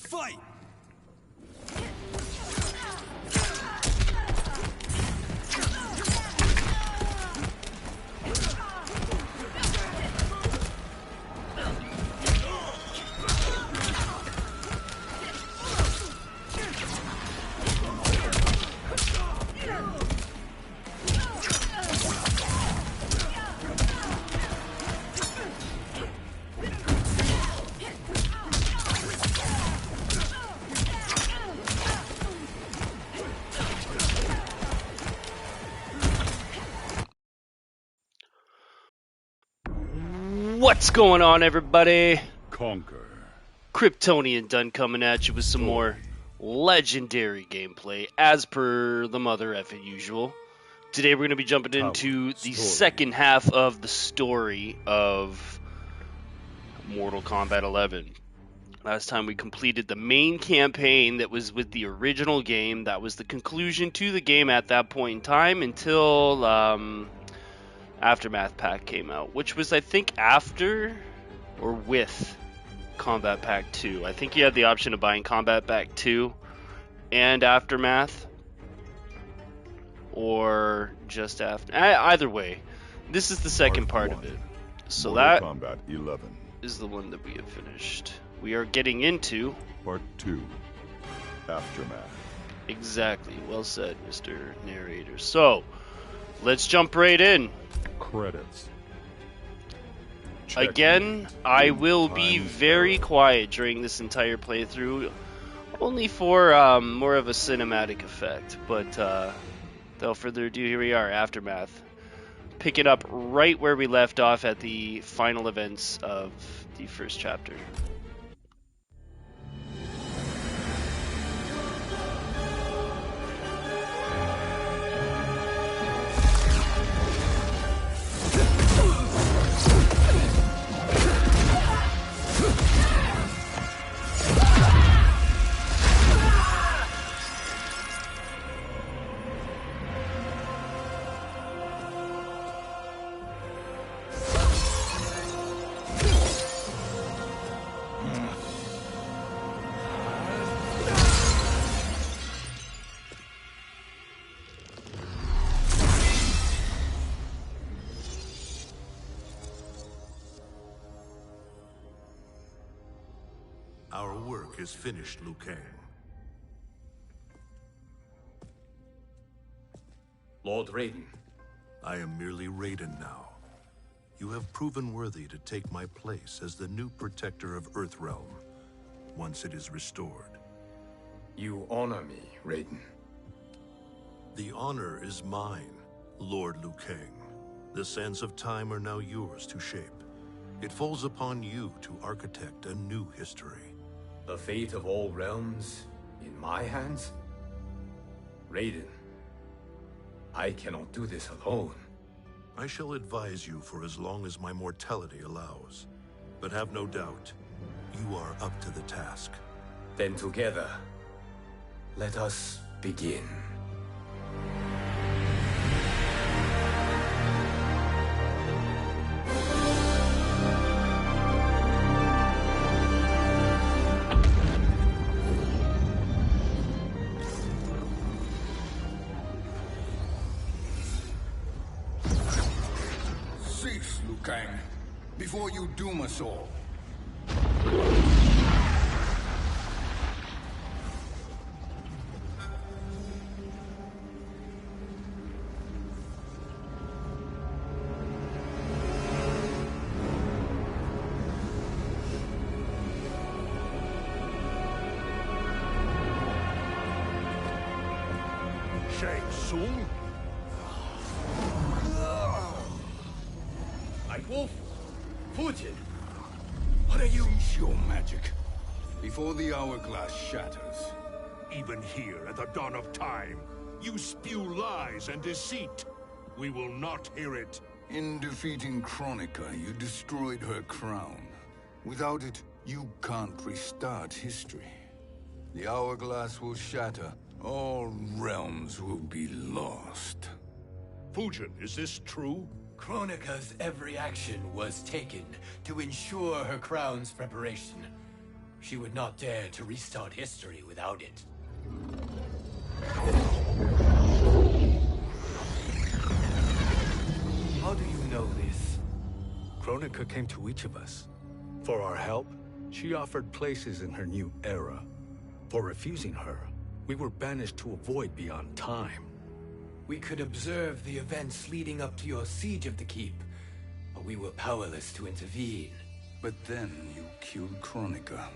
Fight! What's going on, everybody? Conquer. Kryptonian done coming at you with some more legendary gameplay, as per the mother effing usual. Today we're going to be jumping into the second half of the story of Mortal Kombat 11. Last time we completed the main campaign that was with the original game. That was the conclusion to the game at that point in time until Aftermath Pack came out, which was, I think, after or with Kombat Pack 2. I think you had the option of buying Kombat Pack 2 and Aftermath, or just after. Either way, this is the second part of it. So that Kombat 11 is the one that we have finished. We are getting into Part 2, Aftermath. Exactly. Well said, Mr. Narrator. So, let's jump right in. Credits. Again, I will be very quiet during this entire playthrough, only for more of a cinematic effect. But without further ado, here we are, Aftermath. Picking up right where we left off at the final events of the first chapter. Our work is finished, Liu Kang. Lord Raiden. I am merely Raiden now. You have proven worthy to take my place as the new protector of Earthrealm, once it is restored. You honor me, Raiden. The honor is mine, Lord Liu Kang. The sands of time are now yours to shape. It falls upon you to architect a new history. The fate of all realms in my hands? Raiden, I cannot do this alone. I shall advise you for as long as my mortality allows. But have no doubt, you are up to the task. Then together, let us begin. Cease, Liu Kang, before you doom us all. Shang Tsung? Wolf, Fujin. What are you? Cease your magic before the hourglass shatters. Even here at the dawn of time, you spew lies and deceit. We will not hear it. In defeating Kronika, you destroyed her crown. Without it, you can't restart history. The hourglass will shatter. All realms will be lost. Fujin, is this true? Kronika's every action was taken to ensure her crown's preparation. She would not dare to restart history without it. How do you know this? Kronika came to each of us. For our help, she offered places in her new era. For refusing her, we were banished to a void beyond time. We could observe the events leading up to your siege of the keep, but we were powerless to intervene. But then you killed Kronika.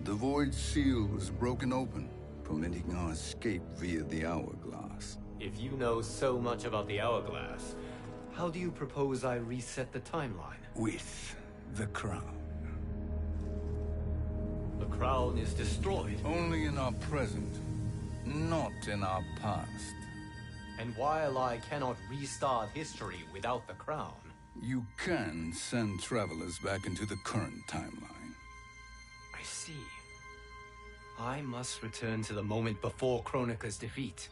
The void seal was broken open, permitting our escape via the hourglass. If you know so much about the hourglass, how do you propose I reset the timeline? With the crown. The crown is destroyed. Only in our present, not in our past. And while I cannot restart history without the crown, You can send travelers back into the current timeline. I see. I must return to the moment before Kronika's defeat.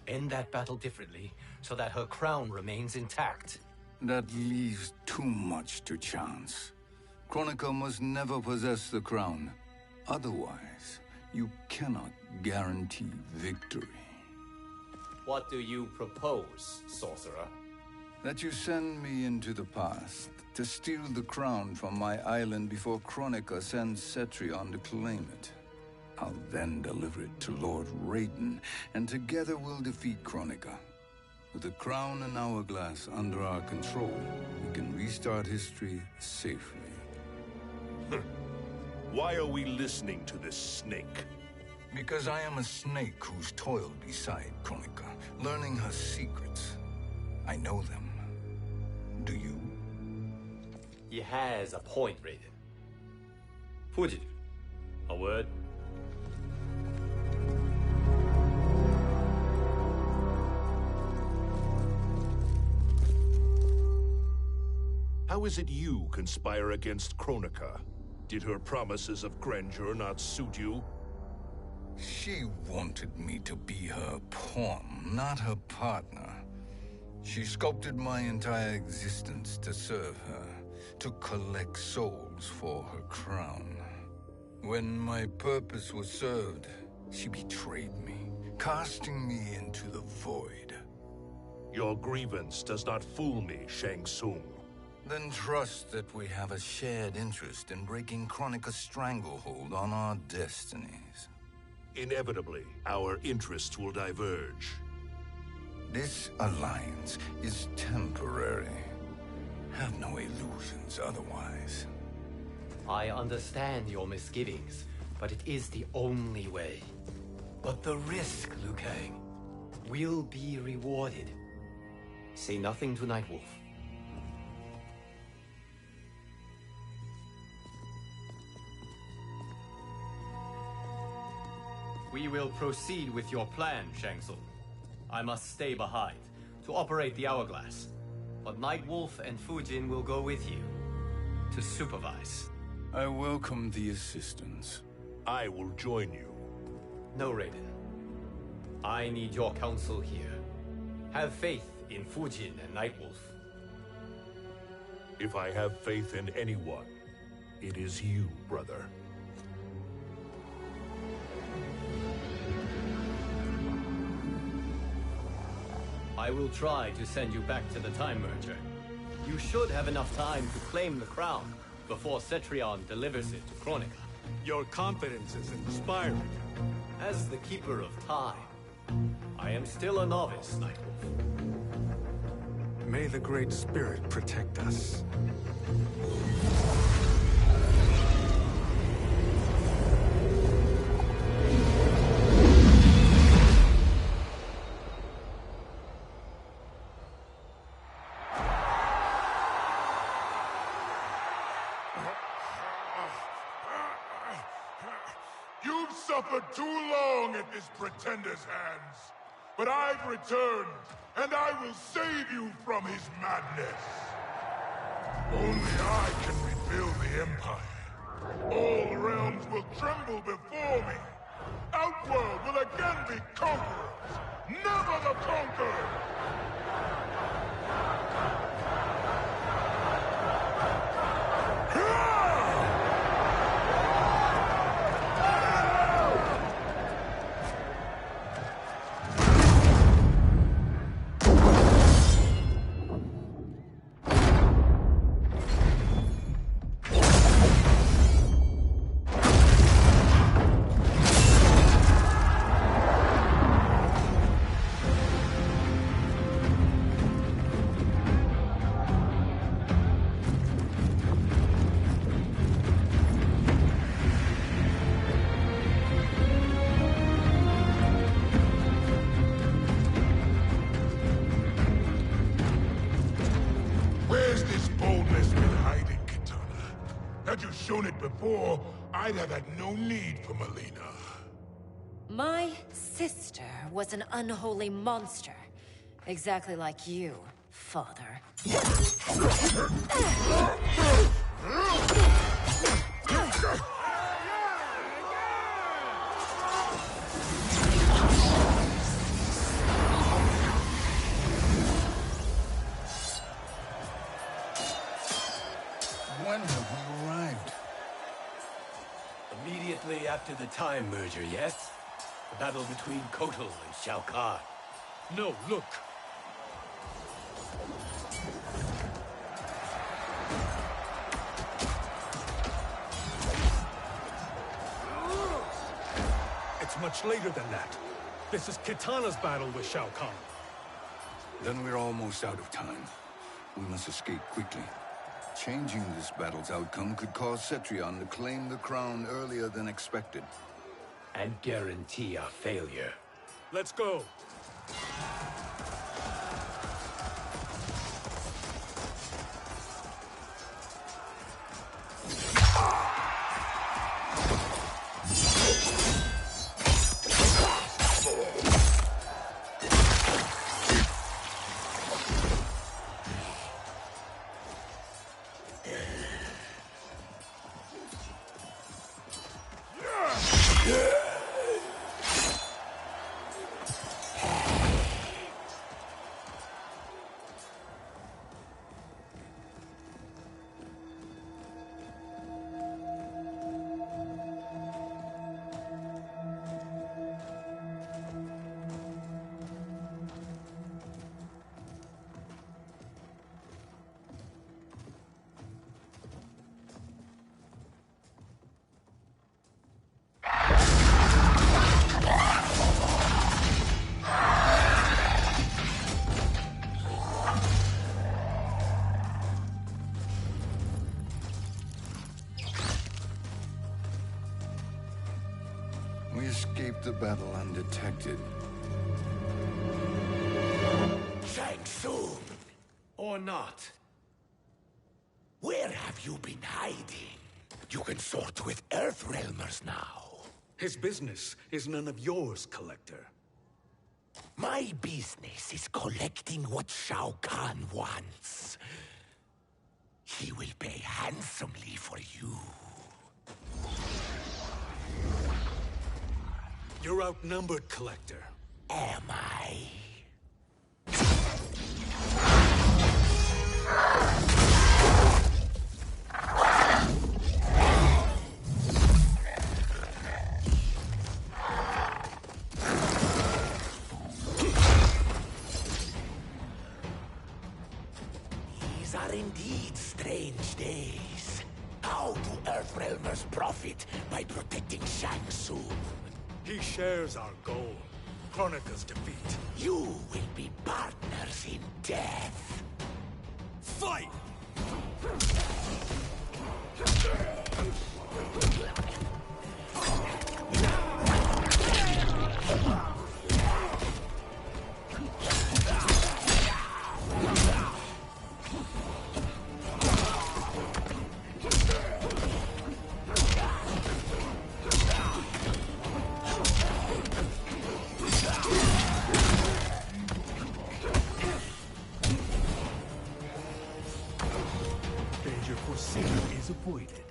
End that battle differently, so that her crown remains intact. That leaves too much to chance. Kronika must never possess the crown. Otherwise, you cannot guarantee victory. What do you propose, sorcerer? That you send me into the past to steal the crown from my island before Kronika sends Cetrion to claim it. I'll then deliver it to Lord Raiden, and together we'll defeat Kronika. With the crown and hourglass under our control, we can restart history safely. Why are we listening to this snake? Because I am a snake who's toiled beside Kronika, learning her secrets. I know them. Do you? He has a point, Raiden. Fujin, a word? How is it you conspire against Kronika? Did her promises of grandeur not suit you? She wanted me to be her pawn, not her partner. She sculpted my entire existence to serve her, to collect souls for her crown. When my purpose was served, she betrayed me, casting me into the void. Your grievance does not fool me, Shang Tsung. Then trust that we have a shared interest in breaking Kronika's stranglehold on our destinies. Inevitably, our interests will diverge. This alliance is temporary. Have no illusions otherwise. I understand your misgivings, but it is the only way. But the risk, Liu Kang, will be rewarded. Say nothing to Nightwolf. We will proceed with your plan, Shang Tsung. I must stay behind to operate the hourglass. But Nightwolf and Fujin will go with you to supervise. I welcome the assistance. I will join you. No, Raiden. I need your counsel here. Have faith in Fujin and Nightwolf. If I have faith in anyone, it is you, brother. I will try to send you back to the Time Merger. You should have enough time to claim the crown before Cetrion delivers it to Kronika. Your confidence is inspiring. As the Keeper of Time, I am still a novice, Nightwolf. May the Great Spirit protect us. You've suffered too long at this pretender's hands. But I've returned, and I will save you from his madness. Only I can rebuild the Empire. All realms will tremble before me. Outworld will again be conquerors, never the conquered! shown it before, I'd have had no need for Melina. My sister was an unholy monster. Exactly like you, father. When have we arrived? Immediately after the Time Merger, yes? The battle between Kotal and Shao Kahn. No, look. It's much later than that. This is Kitana's battle with Shao Kahn. Then we're almost out of time. We must escape quickly. Changing this battle's outcome could cause Cetrion to claim the crown earlier than expected. And guarantee our failure. Let's go. We escaped the battle undetected. Shang Tsung, Or not. where have you been hiding? You can sort with Earthrealmers now. His business is none of yours, Collector. My business is collecting what Shao Kahn wants. He will pay handsomely for you. You're outnumbered, Collector. Am I? These are indeed strange days. How do Earthrealmers profit by protecting Shang Tsung? He shares our goal. Kronika's defeat. You will be partners in death. Fight! Danger foreseen is avoided.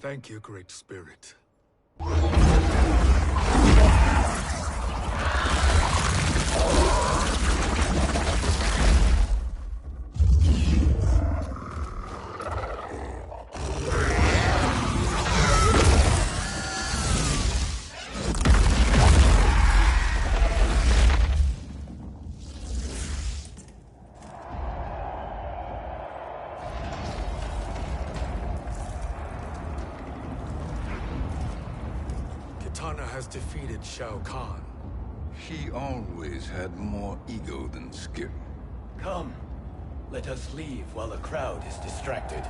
Thank you, Great Spirit. Kitana has defeated Shao Kahn. He always had more ego than skill. Come, let us leave while the crowd is distracted.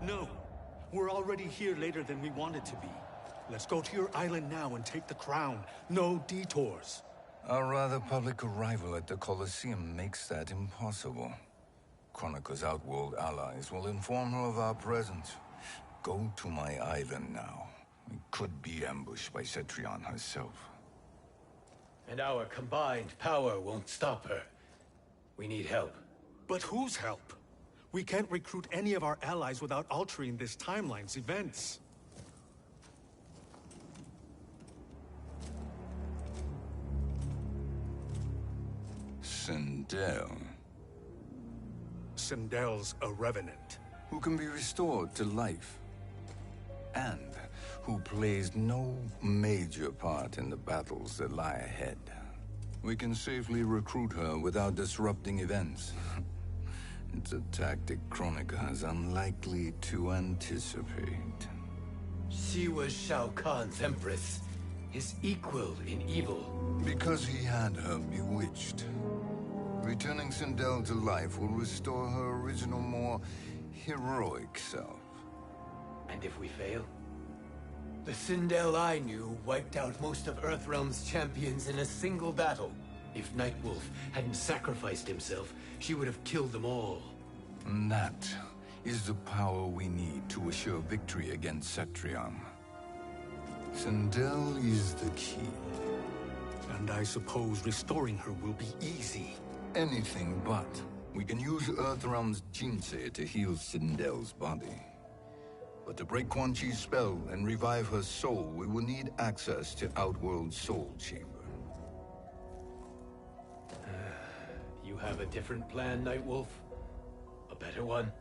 No, we're already here later than we wanted to be. Let's go to your island now and take the crown. No detours. Our rather public arrival at the Colosseum makes that impossible. Chronica's outworld allies will inform her of our presence. Go to my island now. We could be ambushed by Cetrion herself. And our combined power won't stop her. We need help. But whose help? We can't recruit any of our allies without altering this timeline's events. Sindel, Sindel's a revenant. who can be restored to life, and who plays no major part in the battles that lie ahead. We can safely recruit her without disrupting events. It's a tactic Chronica is unlikely to anticipate. She was Shao Kahn's empress, his equal in evil. Because he had her bewitched. Returning Sindel to life will restore her original, more heroic self. And if we fail? The Sindel I knew wiped out most of Earthrealm's champions in a single battle. If Nightwolf hadn't sacrificed himself, she would have killed them all. And that is the power we need to assure victory against Cetrion. Sindel is the key. And I suppose restoring her will be easy. Anything but. We can use Earthrealm's Jinsei to heal Sindel's body. But to break Quan Chi's spell and revive her soul, we will need access to Outworld's Soul Chamber. You have a different plan, Nightwolf? A better one?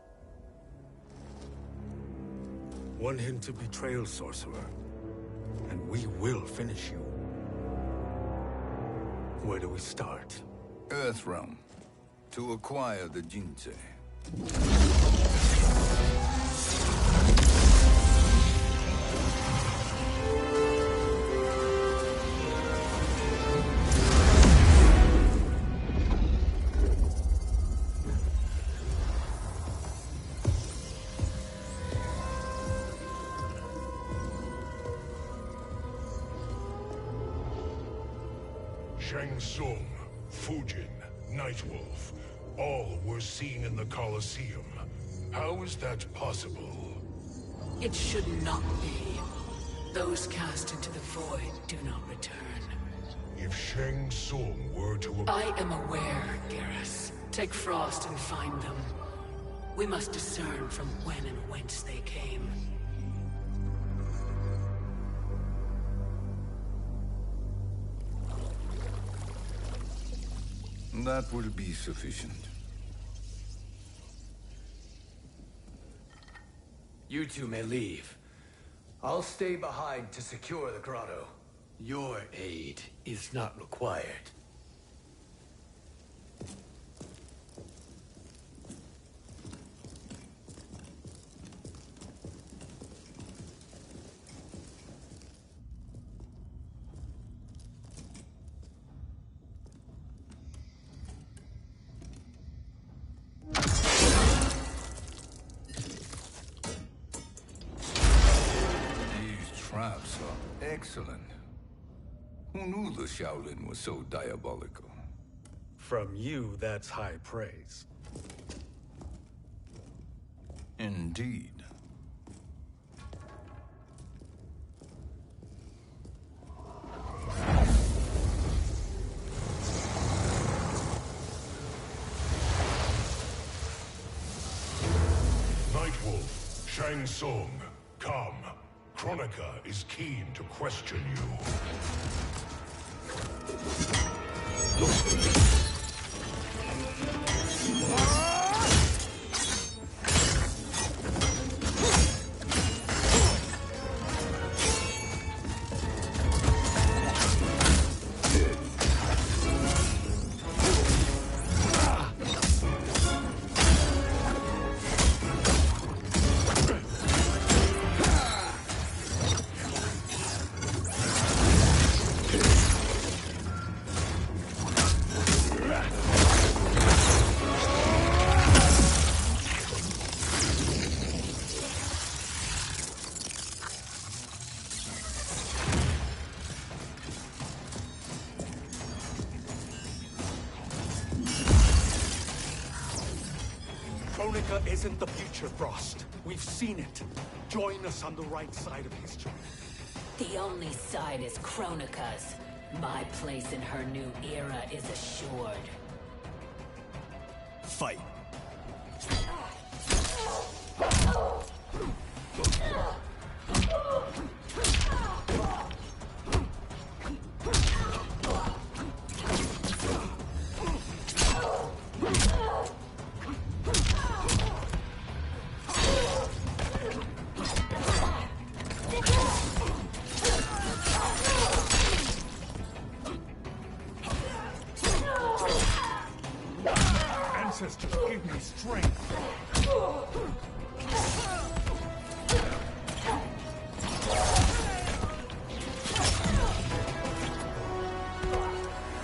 One hint to betrayal, sorcerer. And we will finish you. Where do we start? Earthrealm. To acquire the Jinsei. Shang Tsung, Fujin, Nightwolf, all were seen in the Colosseum. How is that possible? It should not be. Those cast into the void do not return. If Shang Tsung were to... I am aware, Garrus. Take Frost and find them. We must discern from when and whence they came. That will be sufficient. You two may leave. I'll stay behind to secure the grotto. Your aid is not required. Traps are excellent. Who knew the Shaolin was so diabolical? From you, that's high praise. Indeed. Nightwolf, Shang Tsung, come. Chronica is keen to question you. Kronika isn't the future, Frost. We've seen it. Join us on the right side of history. The only side is Kronika's. My place in her new era is assured. Fight. Ancestors, give me strength.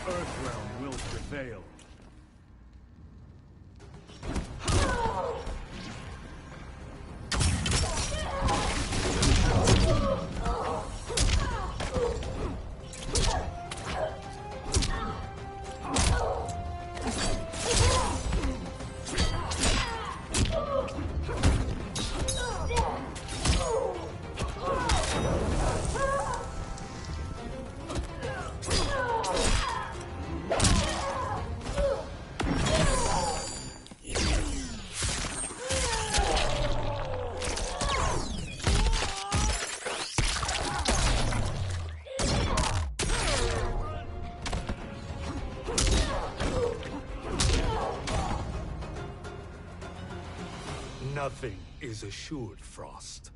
Earthrealm will prevail. Nothing is assured, Frost.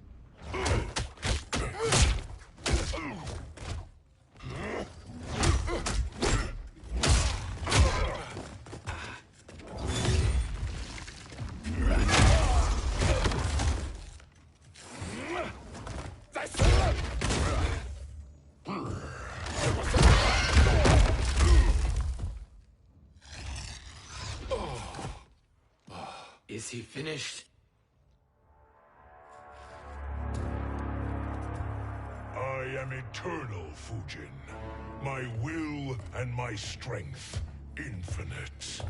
Is he finished? I am eternal, Fujin. My will and my strength, infinite.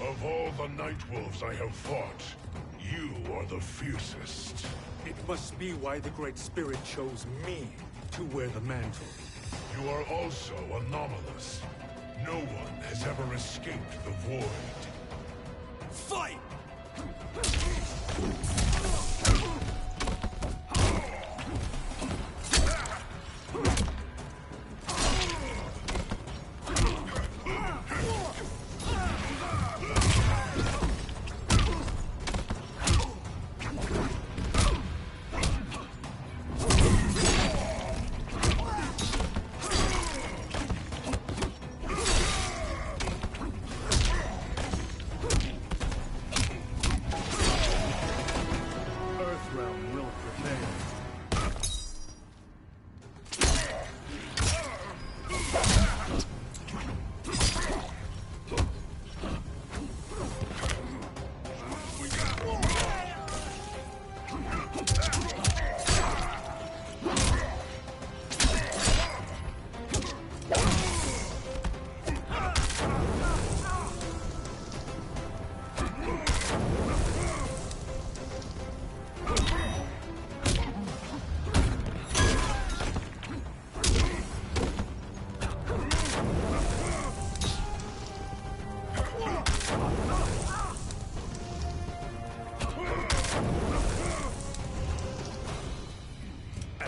Of all the Nightwolves I have fought, you are the fiercest. It must be why the Great Spirit chose me to wear the mantle. You are also anomalous. No one has ever escaped the void. Fight!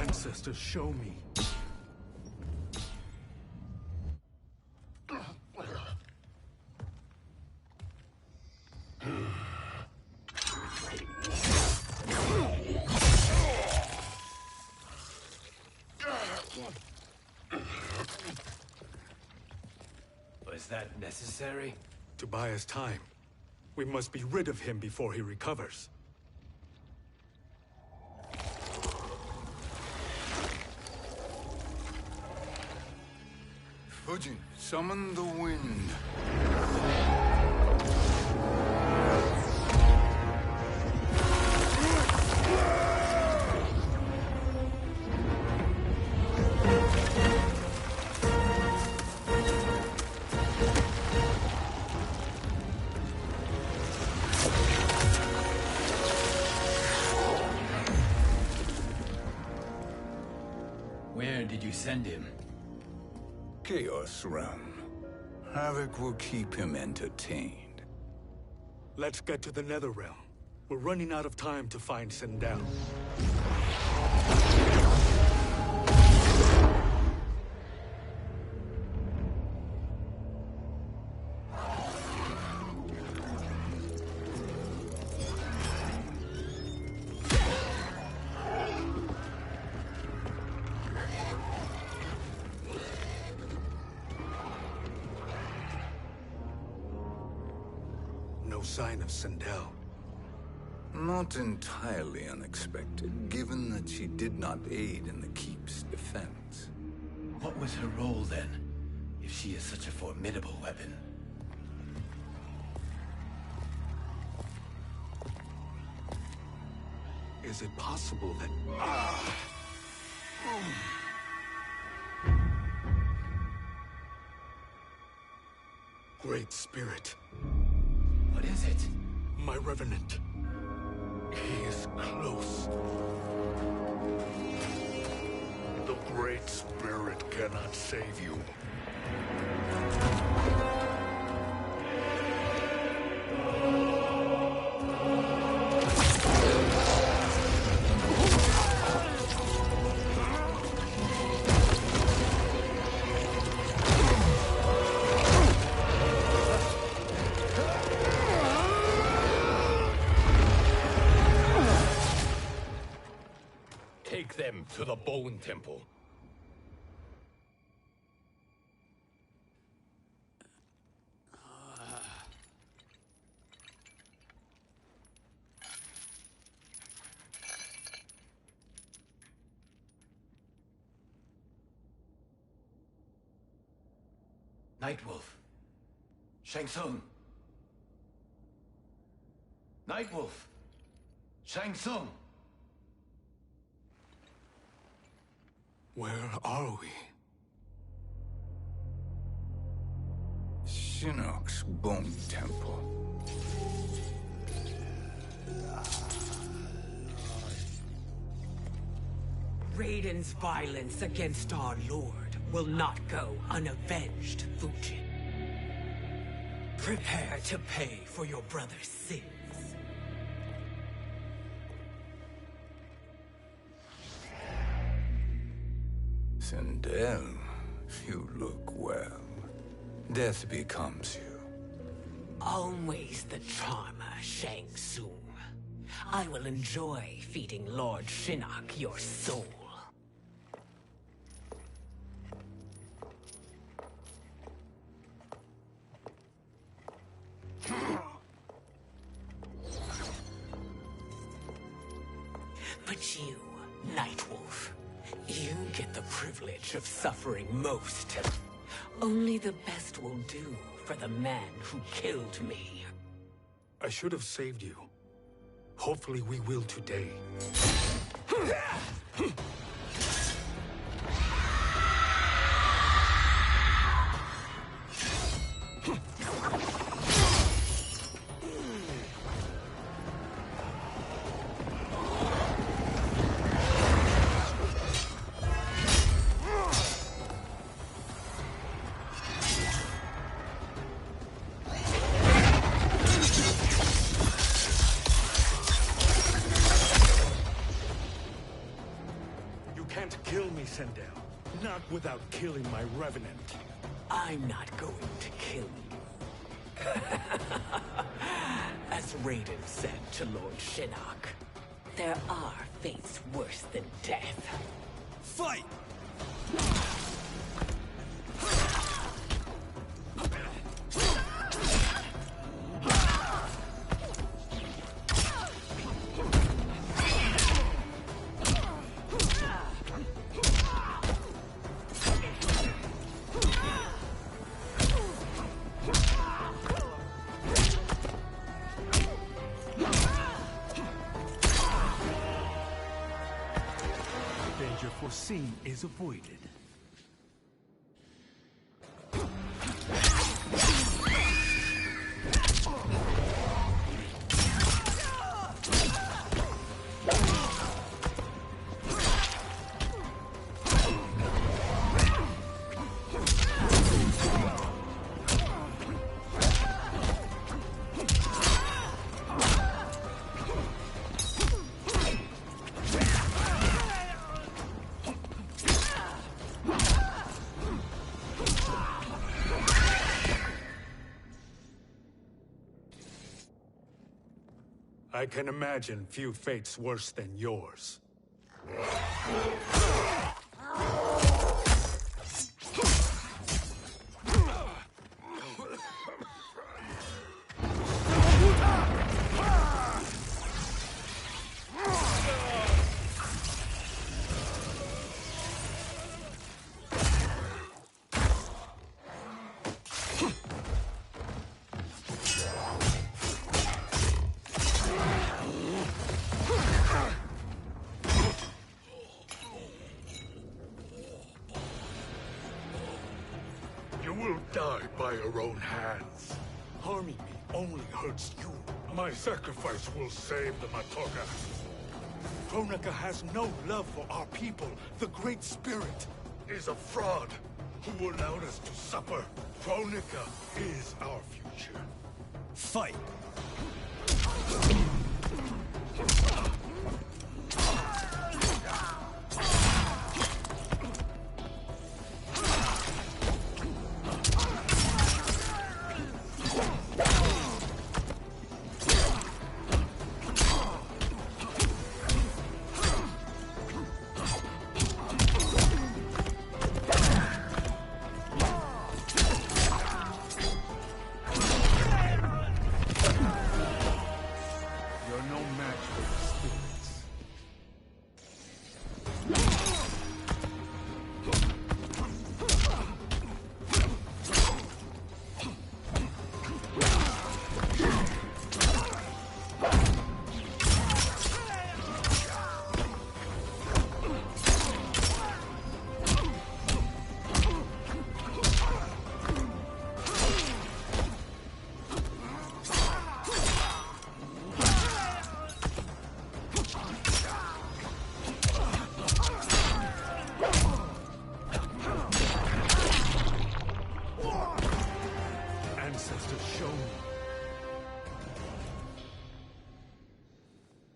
Ancestors, show me. Was that necessary? To buy us time. We must be rid of him before he recovers. Fujin, summon the wind. Where did you send him? Chaos Realm. Havoc will keep him entertained. Let's get to the Netherrealm. We're running out of time to find Sindel. No sign of Sindel. Not entirely unexpected, given that she did not aid in the Keep's defense. What was her role then, if she is such a formidable weapon? Is it possible that... Great Spirit. What is it? My Revenant. He is close. The Great Spirit cannot save you. Take them to the Bone Temple. Nightwolf. Shang Tsung. Nightwolf. Shang Tsung. Where are we? Shinnok's Bone Temple. Raiden's violence against our Lord will not go unavenged, Fujin. Prepare to pay for your brother's sins. Sindel, you look well. Death becomes you. Always the charmer, Shang Tsung. I will enjoy feeding Lord Shinnok your soul. But you, Nightwolf, you get the privilege of suffering most. Only the best will do for the man who killed me. I should have saved you. Hopefully we will today. can't kill me, Sindel. Not without killing my revenant. I'm not going to kill you. As Raiden said to Lord Shinnok, there are fates worse than death. Fight! Danger foreseen is avoided. I can imagine few fates worse than yours. You will die by your own hands. Harming me only hurts you. My sacrifice will save the Matoga. Kronika has no love for our people. The Great Spirit is a fraud who allowed us to suffer. Kronika is our future. Fight!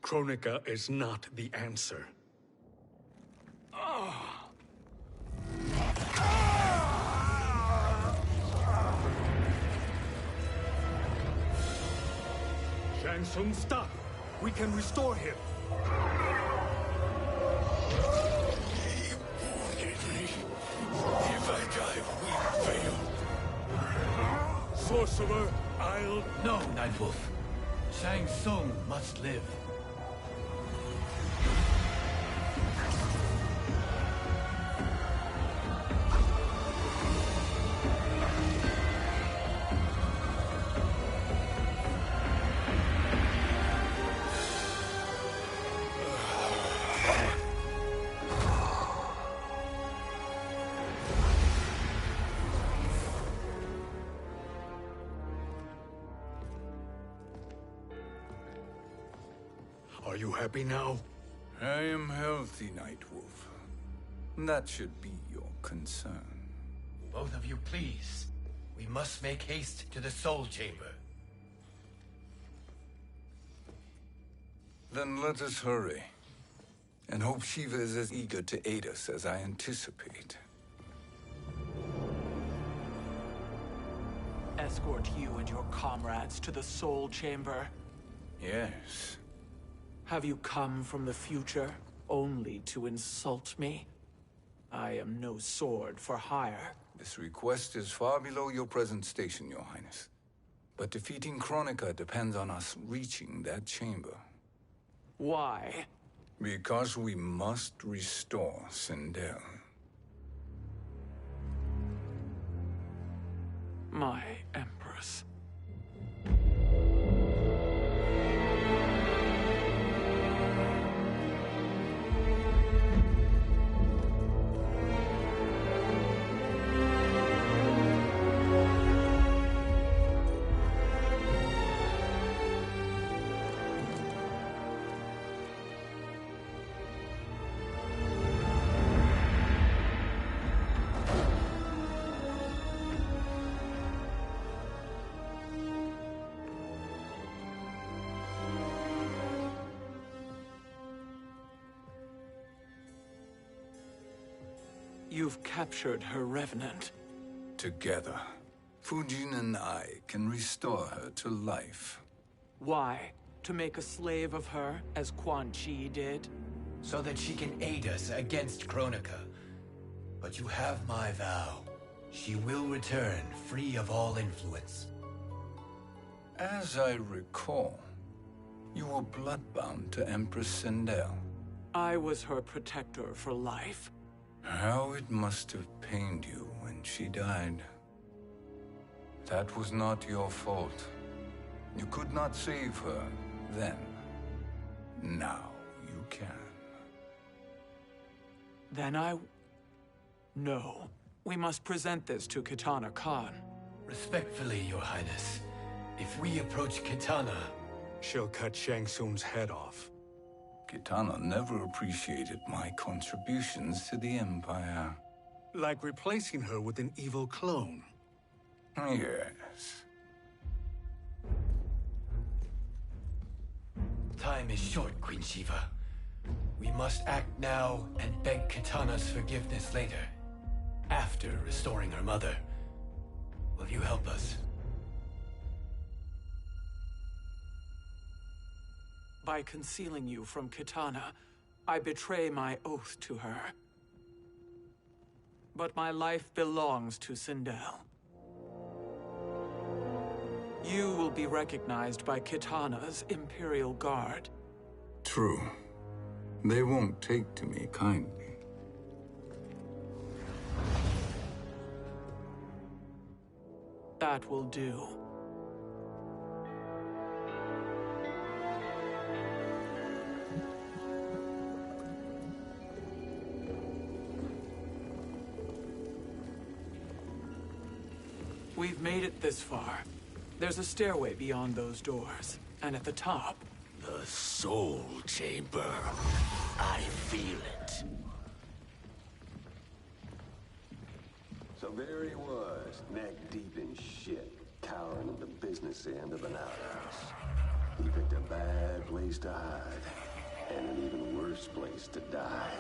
Kronika is not the answer. Shang Tsung, stop! We can restore him! He wounded me. If I die, we fail. Sorcerer, I'll... No, Nightwolf. Shang Tsung must live. Are you happy now? I am healthy, Nightwolf. That should be your concern. Both of you, please. We must make haste to the Soul Chamber. Then let us hurry. and hope Shiva is as eager to aid us as I anticipate. Escort you and your comrades to the Soul Chamber. Yes. Have you come from the future only to insult me? I am no sword for hire. This request is far below your present station, Your Highness. But defeating Kronika depends on us reaching that chamber. Why? Because we must restore Sindel. My Empress. You've captured her revenant. Together, Fujin and I can restore her to life. Why? To make a slave of her, as Quan Chi did? So that she can aid us against Kronika. But you have my vow. She will return free of all influence. As I recall, you were bloodbound to Empress Sindel. I was her protector for life. How it must have pained you when she died. That was not your fault. You could not save her then. Now you can. Then No. We must present this to Kitana Khan. Respectfully, Your Highness, if we approach Kitana, she'll cut Shang Tsung's head off. Kitana never appreciated my contributions to the Empire. Like replacing her with an evil clone. Yes. Time is short, Queen Shiva. We must act now and beg Kitana's forgiveness later. After restoring her mother. Will you help us? By concealing you from Kitana, I betray my oath to her. But my life belongs to Sindel. You will be recognized by Kitana's Imperial Guard. True. They won't take to me kindly. That will do. We've made it this far. There's a stairway beyond those doors, and at the top... The Soul Chamber. I feel it. So there he was, neck deep in shit, cowering at the business end of an outhouse. He picked a bad place to hide, and an even worse place to die.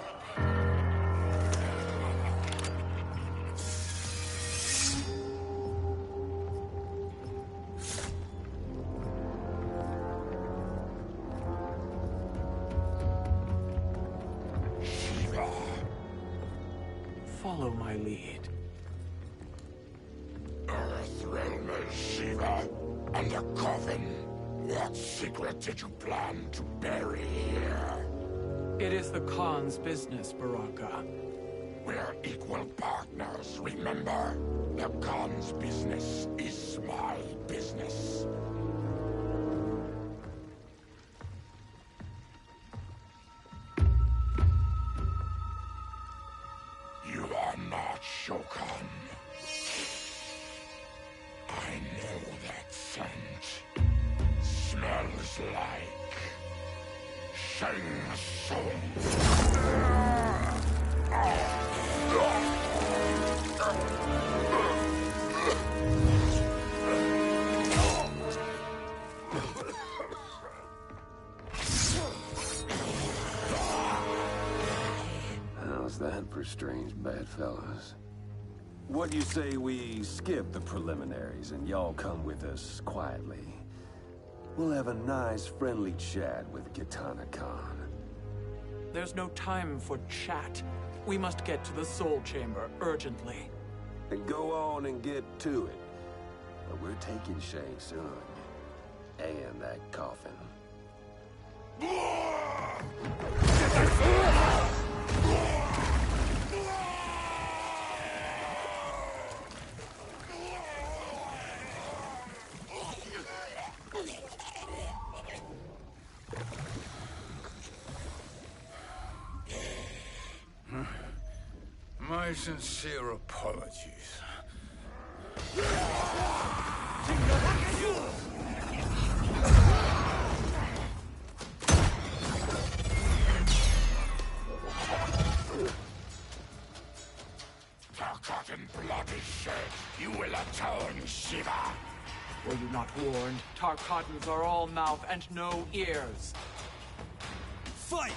Follow my lead. Earthrealm is Shiva, and a coven. What secret did you plan to bury here? It is the Khan's business, Baraka. We're equal partners, remember? The Khan's business is my business. You are not Shokan. I know that scent. Smells like Shang Tsung. How's that for strange bedfellows? What do you say we skip the preliminaries and y'all come with us quietly? We'll have a nice, friendly chat with Kitana Khan. There's no time for chat. We must get to the Soul Chamber urgently. Then go on and get to it. But we're taking Shay soon. And that coffin. My sincere apologies. Forgotten blood is shed. You will atone, Shiva. Were you not warned? Tarkatans are all mouth and no ears. Fight!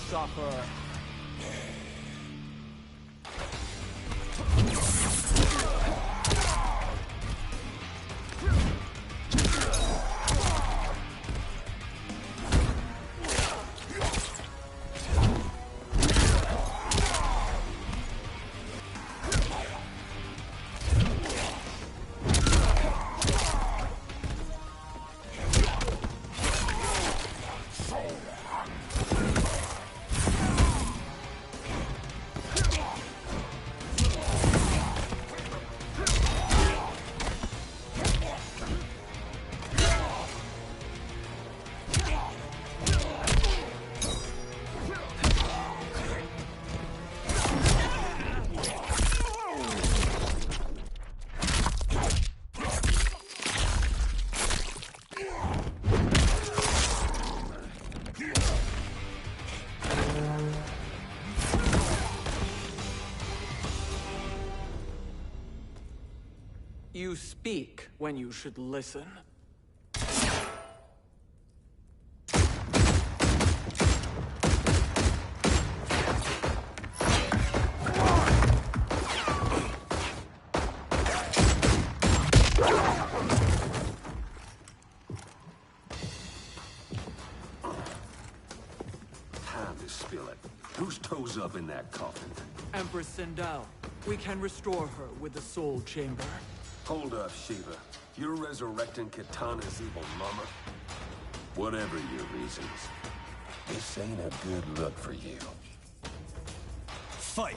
Suffer. You speak when you should listen. Time to spill it. Whose toes up in that coffin? Empress Sindel. We can restore her with the Soul Chamber. Hold up, Shiva. You're resurrecting Kitana's evil mama? Whatever your reasons, this ain't a good look for you. Fight!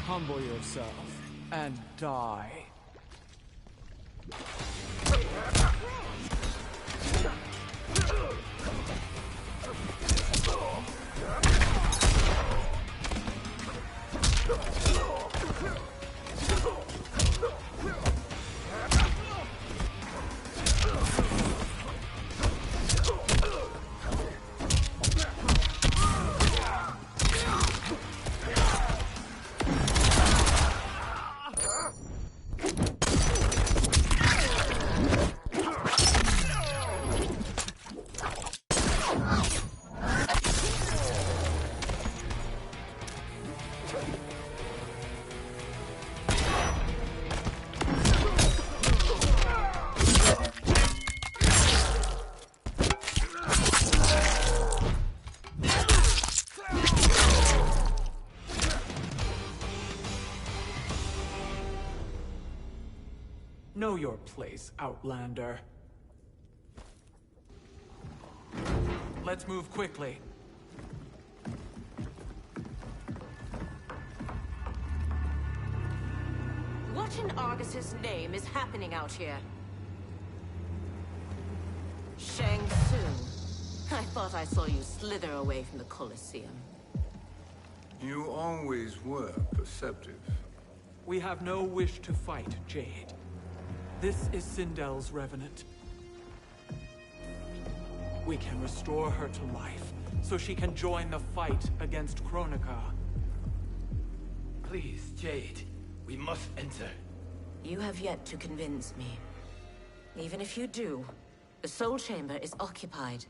Humble yourself and die. your place, Outlander. Let's move quickly. What in Argus's name is happening out here? Shang Tsung. I thought I saw you slither away from the Colosseum. You always were perceptive. We have no wish to fight, Jade. This is Sindel's Revenant. We can restore her to life, so she can join the fight against Kronika. Please, Jade. We must enter. You have yet to convince me. Even if you do, the Soul Chamber is occupied.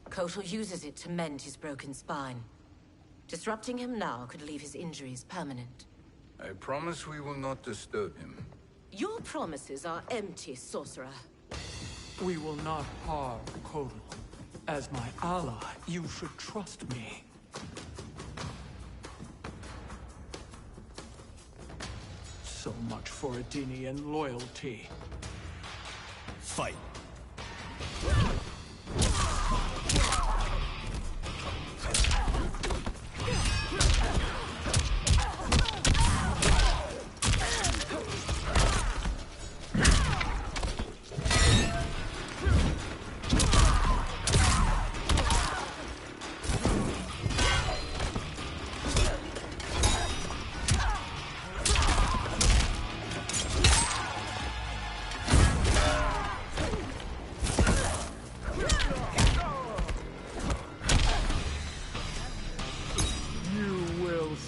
Kotal uses it to mend his broken spine. Disrupting him now could leave his injuries permanent. I promise we will not disturb him. Your promises are empty, sorcerer. We will not harm Kotal. As my ally, you should trust me. So much for Adenian loyalty. Fight.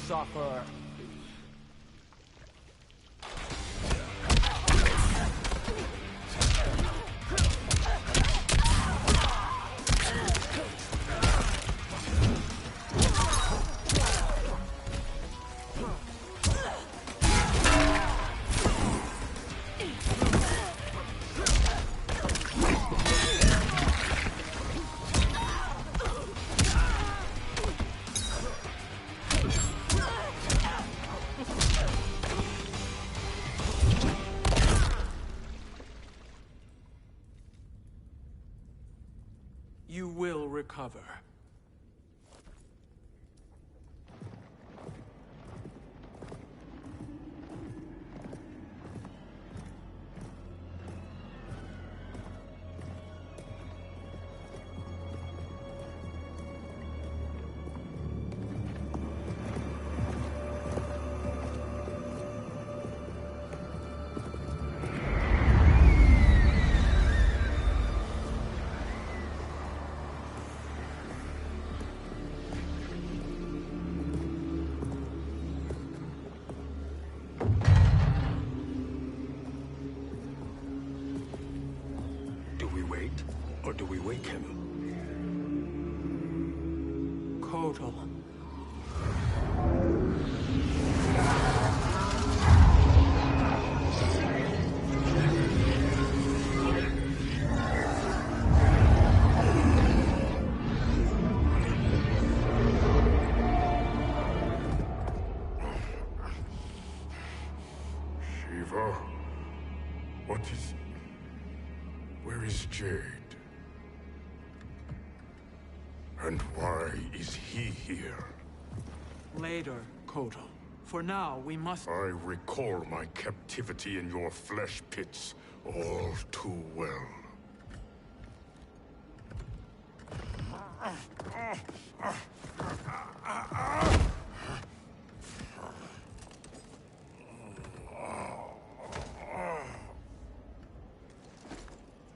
Suffer. You will recover. Or do we wake him? Kotal. Shiva? What is... Where is Jade? And why is he here? Later, Kotal. For now, we must... I recall my captivity in your flesh pits all too well.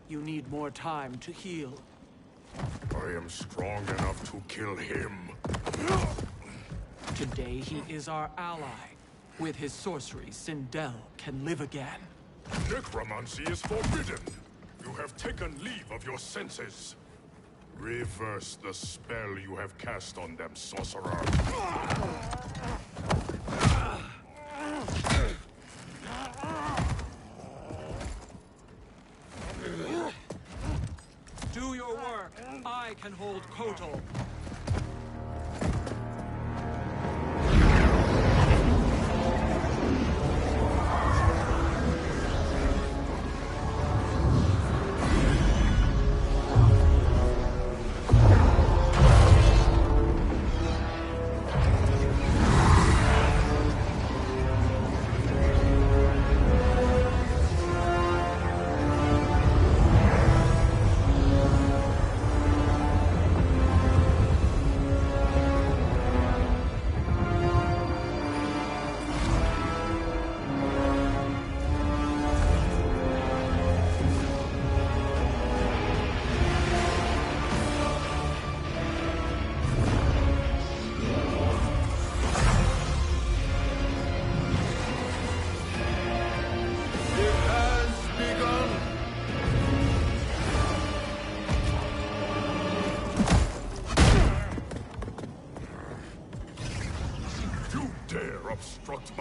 You need more time to heal. I am strong enough to kill him. Today he is our ally. With his sorcery, Sindel can live again. Necromancy is forbidden. You have taken leave of your senses. Reverse the spell you have cast on them, sorcerer. Do your work. I can hold Kotal.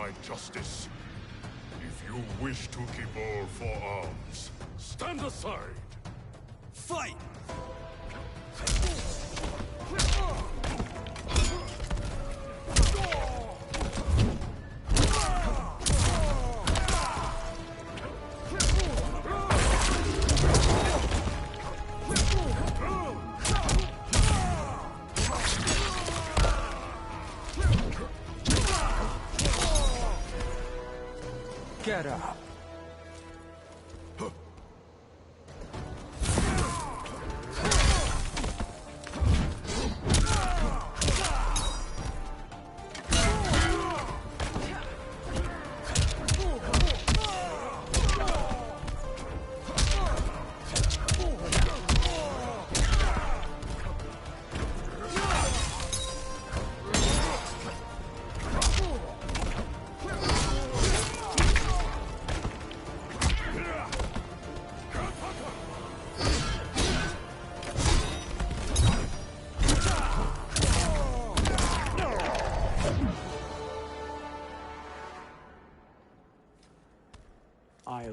my justice. If you wish to keep all four arms, stand aside. Fight! Get up.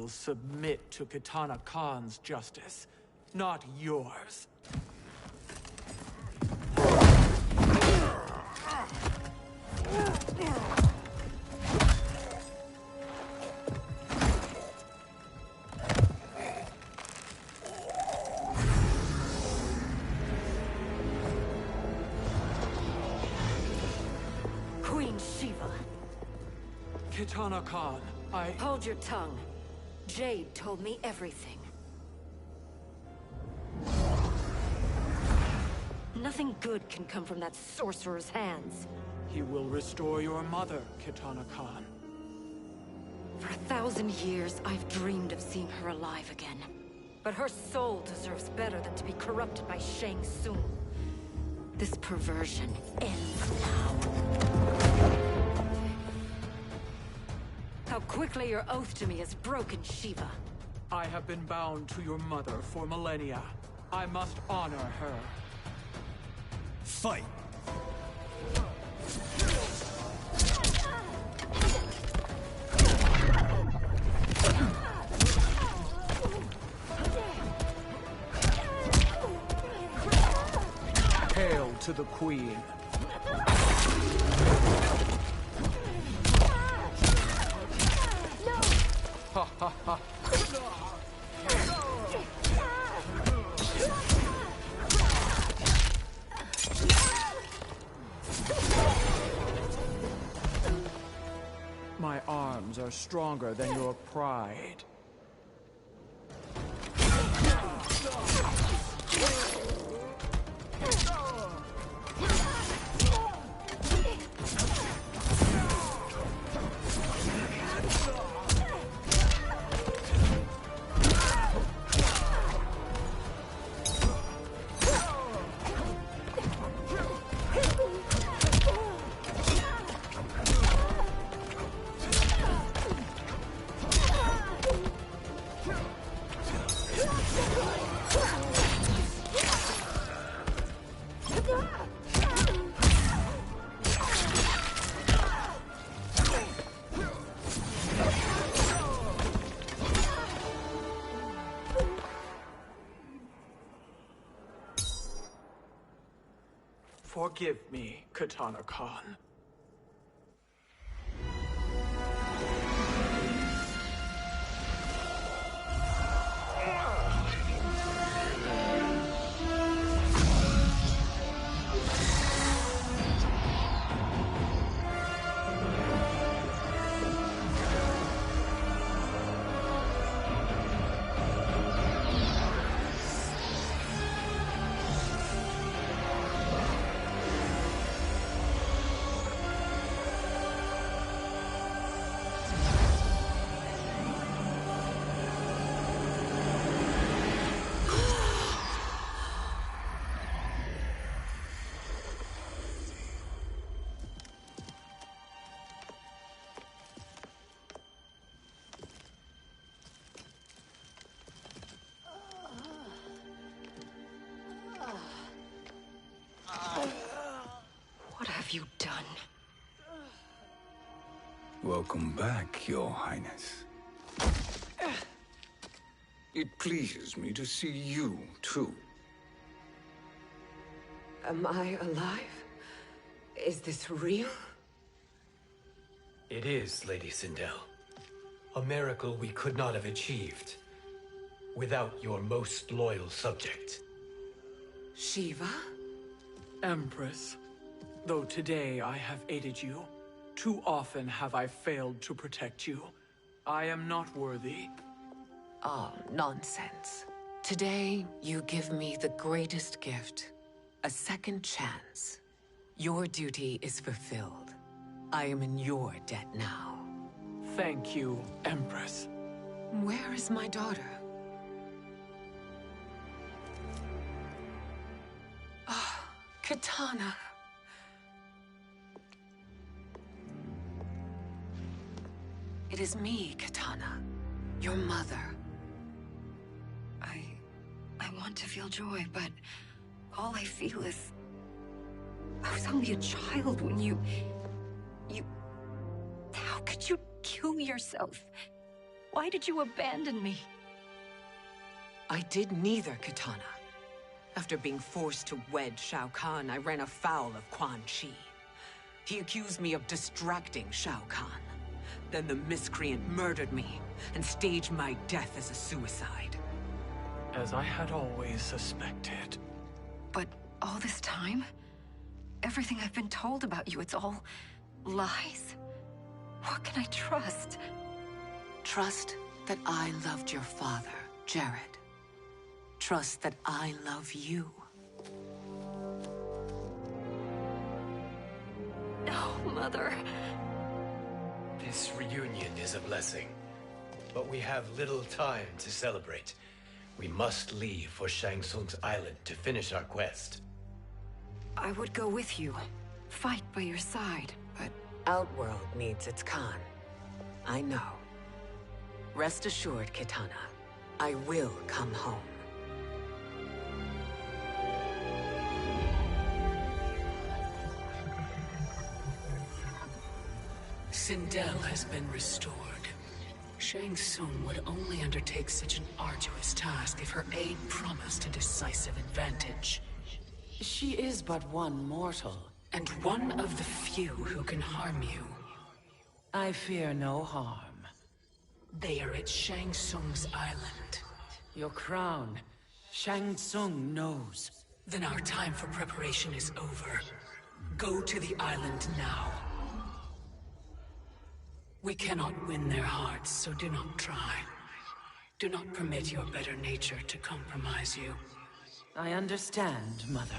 I'll submit to Kitana Khan's justice, not yours. Queen Shiva. Kitana Khan, Hold your tongue. Jade told me everything. Nothing good can come from that sorcerer's hands. He will restore your mother, Kitana Khan. For 1,000 years, I've dreamed of seeing her alive again. But her soul deserves better than to be corrupted by Shang Tsung. This perversion ends now. How quickly your oath to me has broken, Shiva. I have been bound to your mother for millennia. I must honor her. Fight! Hail to the Queen. Ha ha ha. My arms are stronger than your pride. Forgive me, Kitana Khan. What have you done? Welcome back, Your Highness. It pleases me to see you, too. Am I alive? Is this real? It is, Lady Sindel. A miracle we could not have achieved without your most loyal subject. Shiva? Empress, though today I have aided you, too often have I failed to protect you. I am not worthy. Oh, nonsense. Today, you give me the greatest gift. A second chance. Your duty is fulfilled. I am in your debt now. Thank you, Empress. Where is my daughter? Ah, Katana. It is me, Katana. Your mother. I want to feel joy, but all I feel is... I was only a child when you... How could you kill yourself? Why did you abandon me? I did neither, Katana. After being forced to wed Shao Kahn, I ran afoul of Quan Chi. He accused me of distracting Shao Kahn. Then the miscreant murdered me and staged my death as a suicide. As I had always suspected. But all this time? Everything I've been told about you, it's all lies? What can I trust? Trust that I loved your father, Jared. Trust that I love you. Oh, Mother. This reunion is a blessing, but we have little time to celebrate. We must leave for Shang Tsung's island to finish our quest. I would go with you, fight by your side, but... Outworld needs its Khan. I know. Rest assured, Kitana, I will come home. Sindel has been restored. Shang Tsung would only undertake such an arduous task if her aid promised a decisive advantage. She is but one mortal. And one of the few who can harm you. I fear no harm. They are at Shang Tsung's island. Your crown. Shang Tsung knows. Then our time for preparation is over. Go to the island now. We cannot win their hearts, so do not try. Do not permit your better nature to compromise you. I understand, Mother.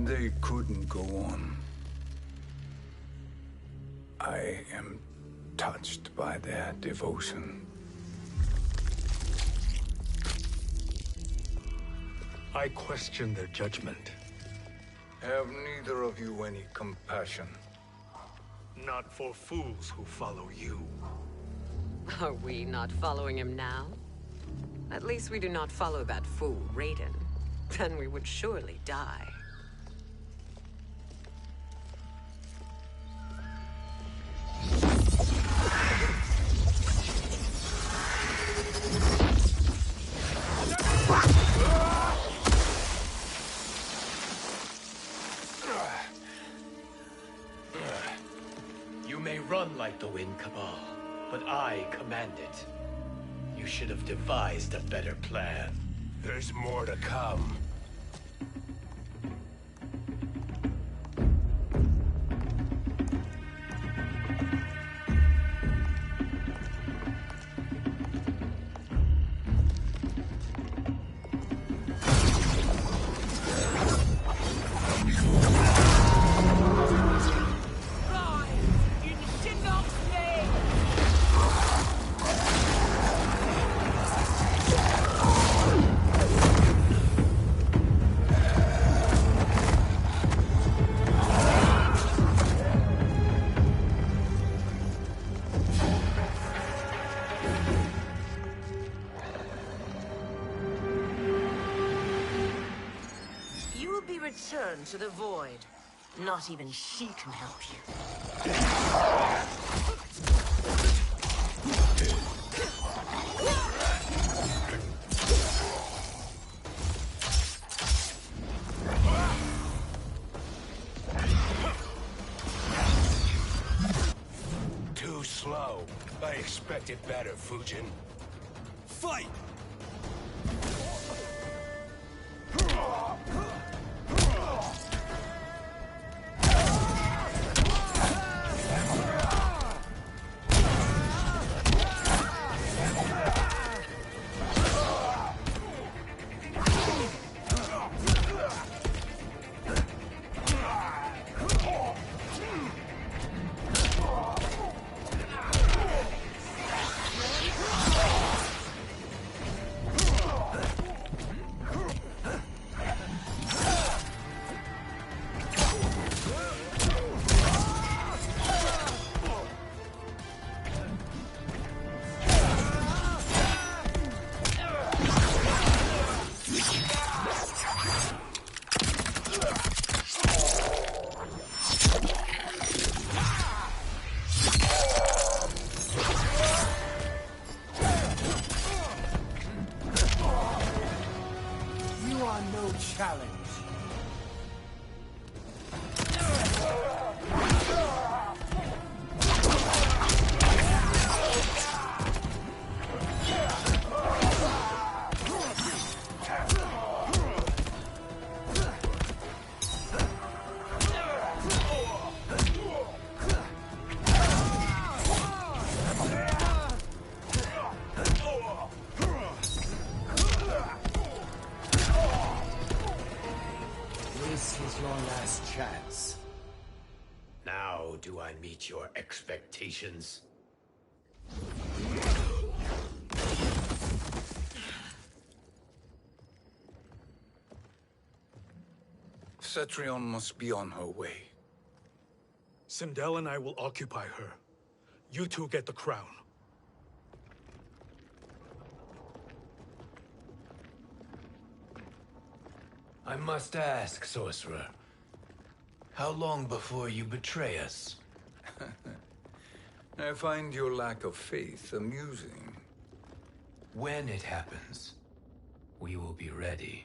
They couldn't go on. I am touched by their devotion. I question their judgment. Have neither of you any compassion? Not for fools who follow you. Are we not following him now? At least we do not follow that fool, Raiden. Then we would surely die. You may run like the Wind Cabal, but I command it. You should have devised a better plan. There's more to come. return to the void. Not even she can help you. Too slow. I expected better, Fujin. Fight! Challenge. This is your last chance. Now do I meet your expectations? Cetrion must be on her way. Sindel and I will occupy her. You two get the crown. I must ask, sorcerer. How long before you betray us? I find your lack of faith amusing. When it happens, we will be ready.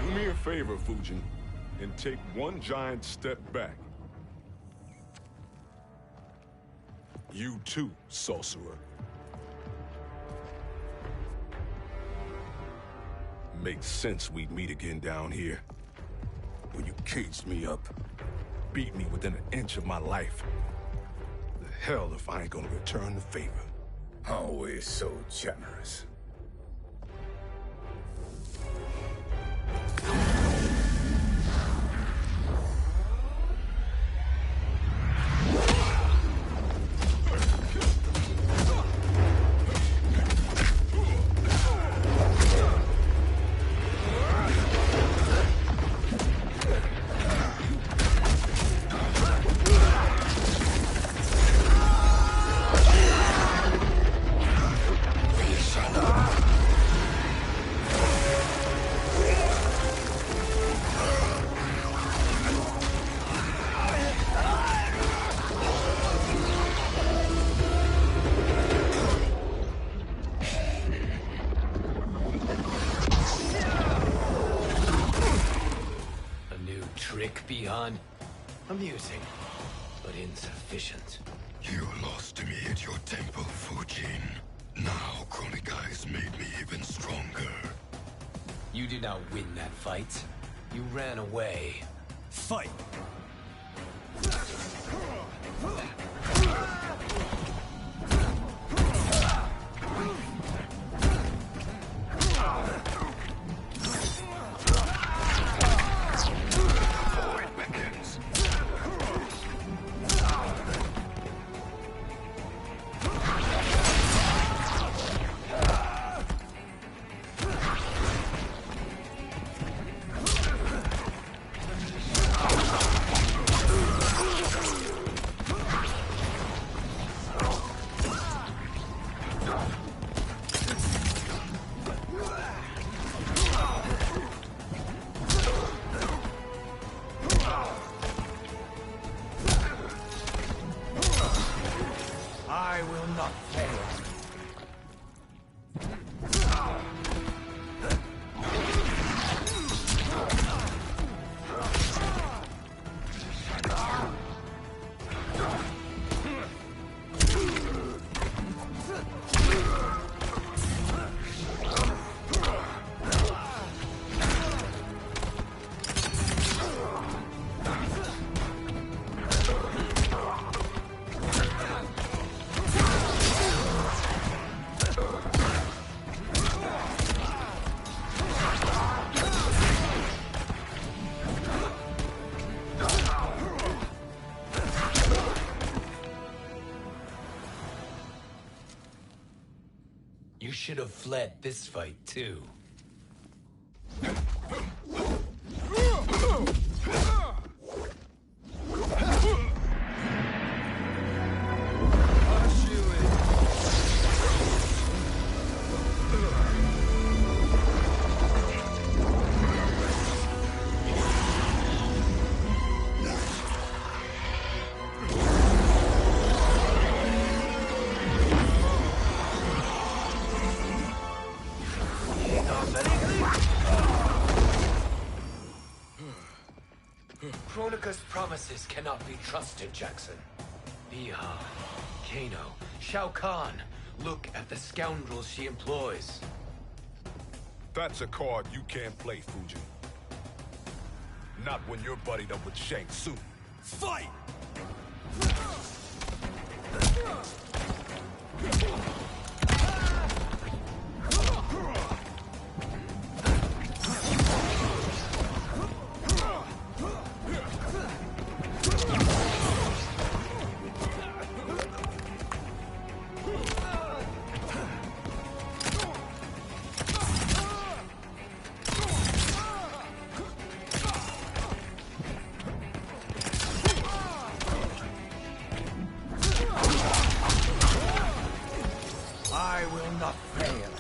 Do me a favor, Fujin, and take one giant step back. You too, sorcerer. Makes sense we'd meet again down here. When you caged me up, beat me within an inch of my life. The hell if I ain't gonna return the favor. Always so generous. Beyond amusing, but insufficient. You lost to me at your temple, Fujin. Now Kronika has made me even stronger. You did not win that fight. You ran away. Fight! I will not fail. You should have fled this fight, too. Kronika's promises cannot be trusted, Jackson. Biha, Kano, Shao Kahn. Look at the scoundrels she employs. That's a card you can't play, Fujin. Not when you're buddied up with Shang Tsung. Fight! I will not fail.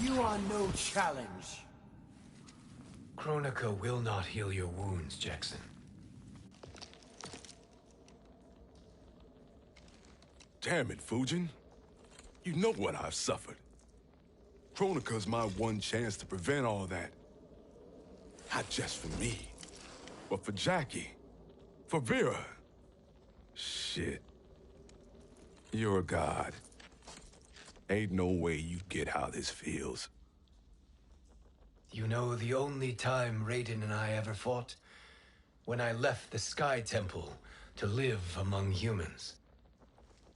You are no challenge. Kronika will not heal your wounds, Jackson. Damn it, Fujin. You know what I've suffered. Kronika's my one chance to prevent all that. Not just for me, but for Jackie, for Vera. Shit. You're a god. Ain't no way you get how this feels. You know the only time Raiden and I ever fought? When I left the Sky Temple to live among humans.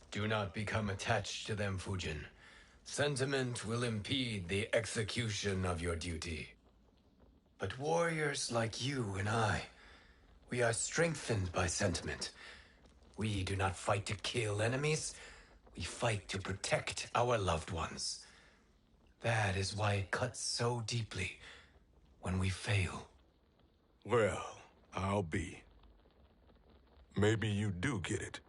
Do not become attached to them, Fujin. Sentiment will impede the execution of your duty. But warriors like you and I, we are strengthened by sentiment. We do not fight to kill enemies. We fight to protect our loved ones. That is why it cuts so deeply when we fail. Well, I'll be. Maybe you do get it.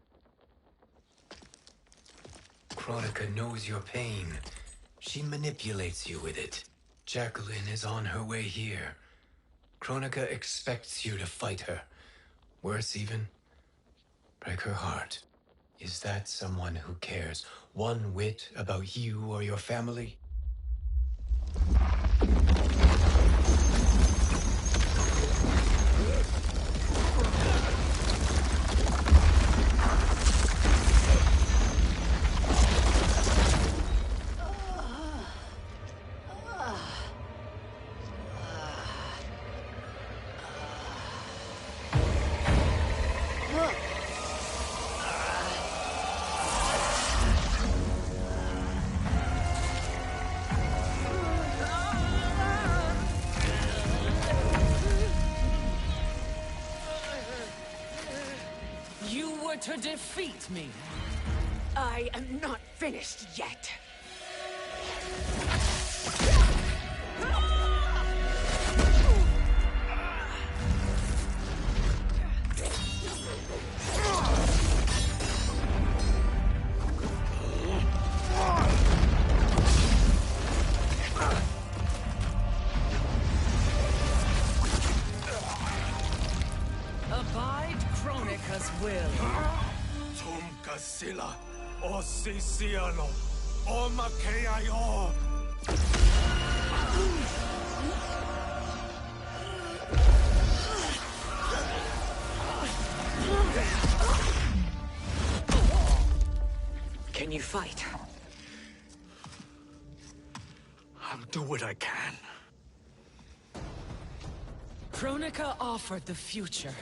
Kronika knows your pain. She manipulates you with it. Jacqueline is on her way here. Kronika expects you to fight her. Worse even, break her heart. Is that someone who cares one whit about you or your family? to defeat me. I am not finished yet. Abide Kronika's will. Tum Kasila, O Sisiano, O Makeayo. Can you fight? I'll do what I can. Kronika offered the future,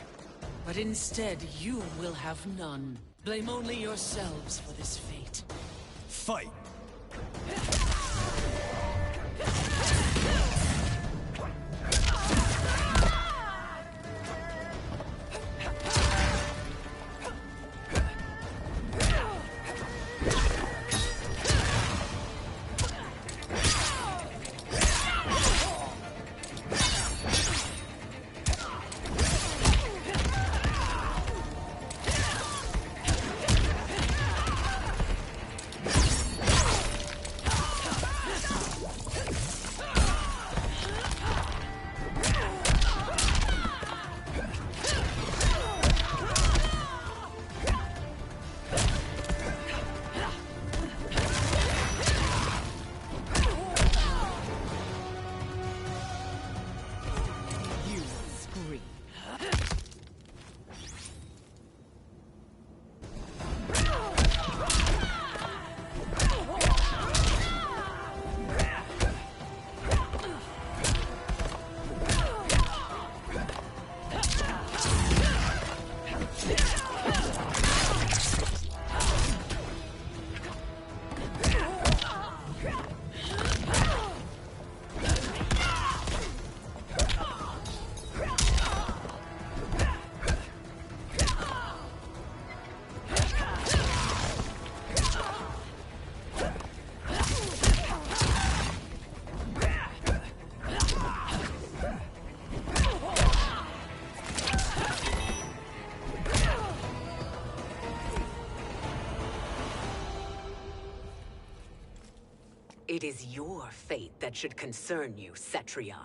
but instead you will have none. Blame only yourselves for this fate. Fight! It is your fate that should concern you, Cetrion.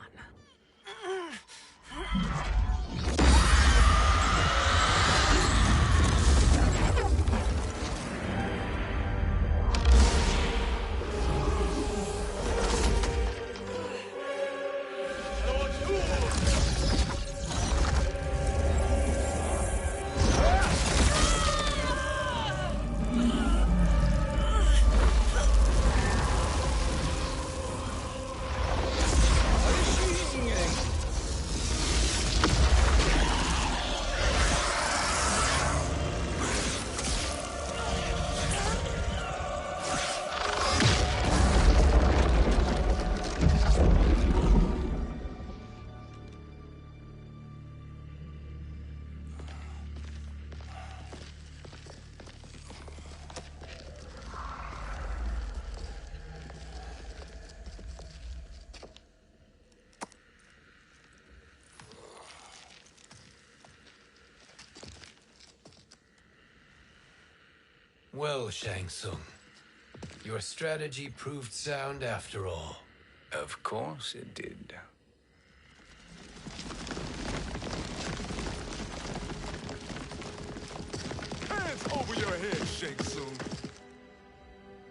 Well, Shang Tsung, your strategy proved sound after all. Of course it did. Hands over your head, Shang Tsung.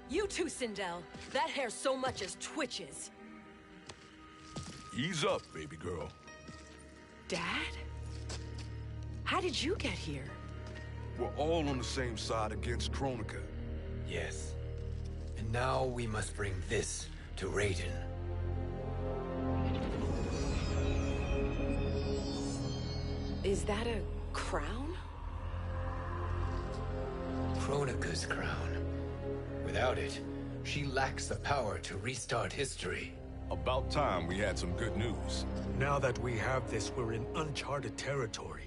You too, Sindel. That hair so much as twitches. Ease up, baby girl. Dad? How did you get here? We're all on the same side against Kronika. Yes. And now we must bring this to Raiden. Is that a crown? Kronika's crown. Without it, she lacks the power to restart history. About time we had some good news. Now that we have this, we're in uncharted territory.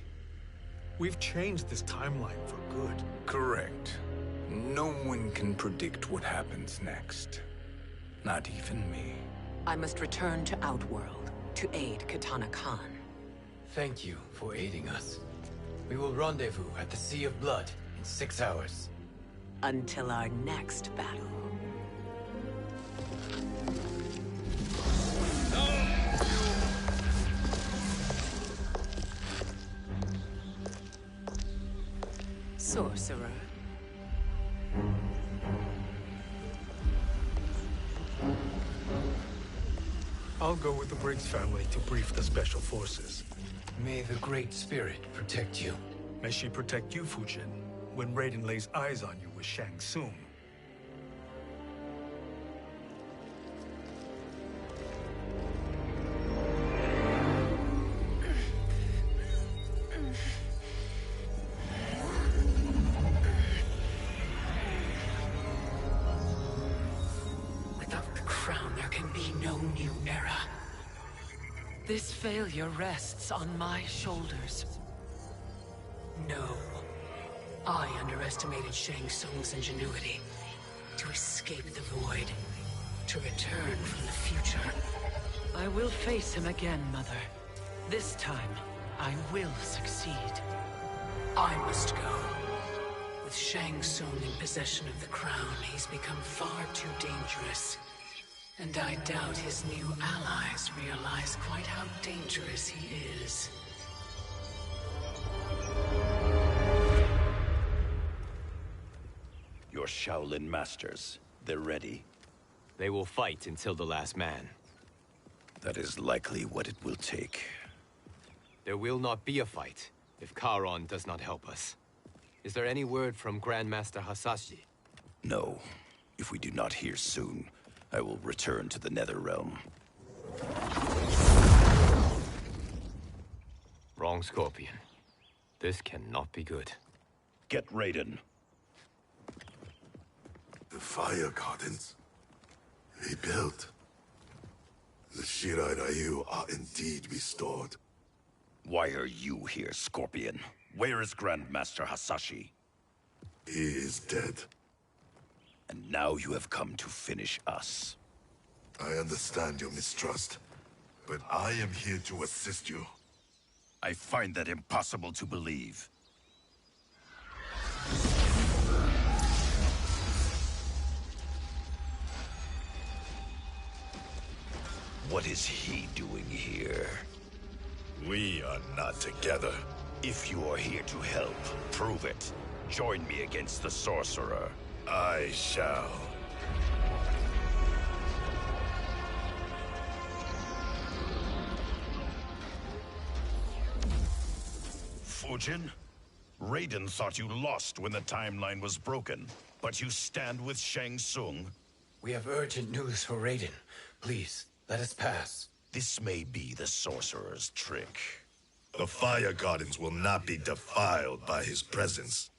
We've changed this timeline for good. Correct. No one can predict what happens next. Not even me. I must return to Outworld to aid Katana Khan. Thank you for aiding us. We will rendezvous at the Sea of Blood in 6 hours. Until our next battle. Sorcerer. I'll go with the Briggs family to brief the Special Forces. May the Great Spirit protect you. May she protect you, Fujin, when Raiden lays eyes on you with Shang Tsung. Without the crown, there can be no new era. This failure rests on my shoulders. No. I underestimated Shang Tsung's ingenuity. To escape the void. To return from the future. I will face him again, Mother. This time, I will succeed. I must go. With Shang Tsung in possession of the crown, he's become far too dangerous. And I doubt his new allies realize quite how dangerous he is. Your Shaolin masters, they're ready. They will fight until the last man. That is likely what it will take. There will not be a fight if Charon does not help us. Is there any word from Grandmaster Hasashi? No. If we do not hear soon, I will return to the Netherrealm. Wrong, Scorpion. This cannot be good. Get Raiden. The Fire Gardens. Rebuilt. The Shirai Ryu are indeed restored. Why are you here, Scorpion? Where is Grandmaster Hasashi? He is dead. And now you have come to finish us. I understand your mistrust, but I am here to assist you. I find that impossible to believe. What is he doing here? We are not together. If you are here to help, prove it. Join me against the Sorcerer. I shall. Fujin? Raiden thought you lost when the timeline was broken, but you stand with Shang Tsung. We have urgent news for Raiden. Please, let us pass. This may be the Sorcerer's trick. The Fire Gardens will not be defiled by his presence.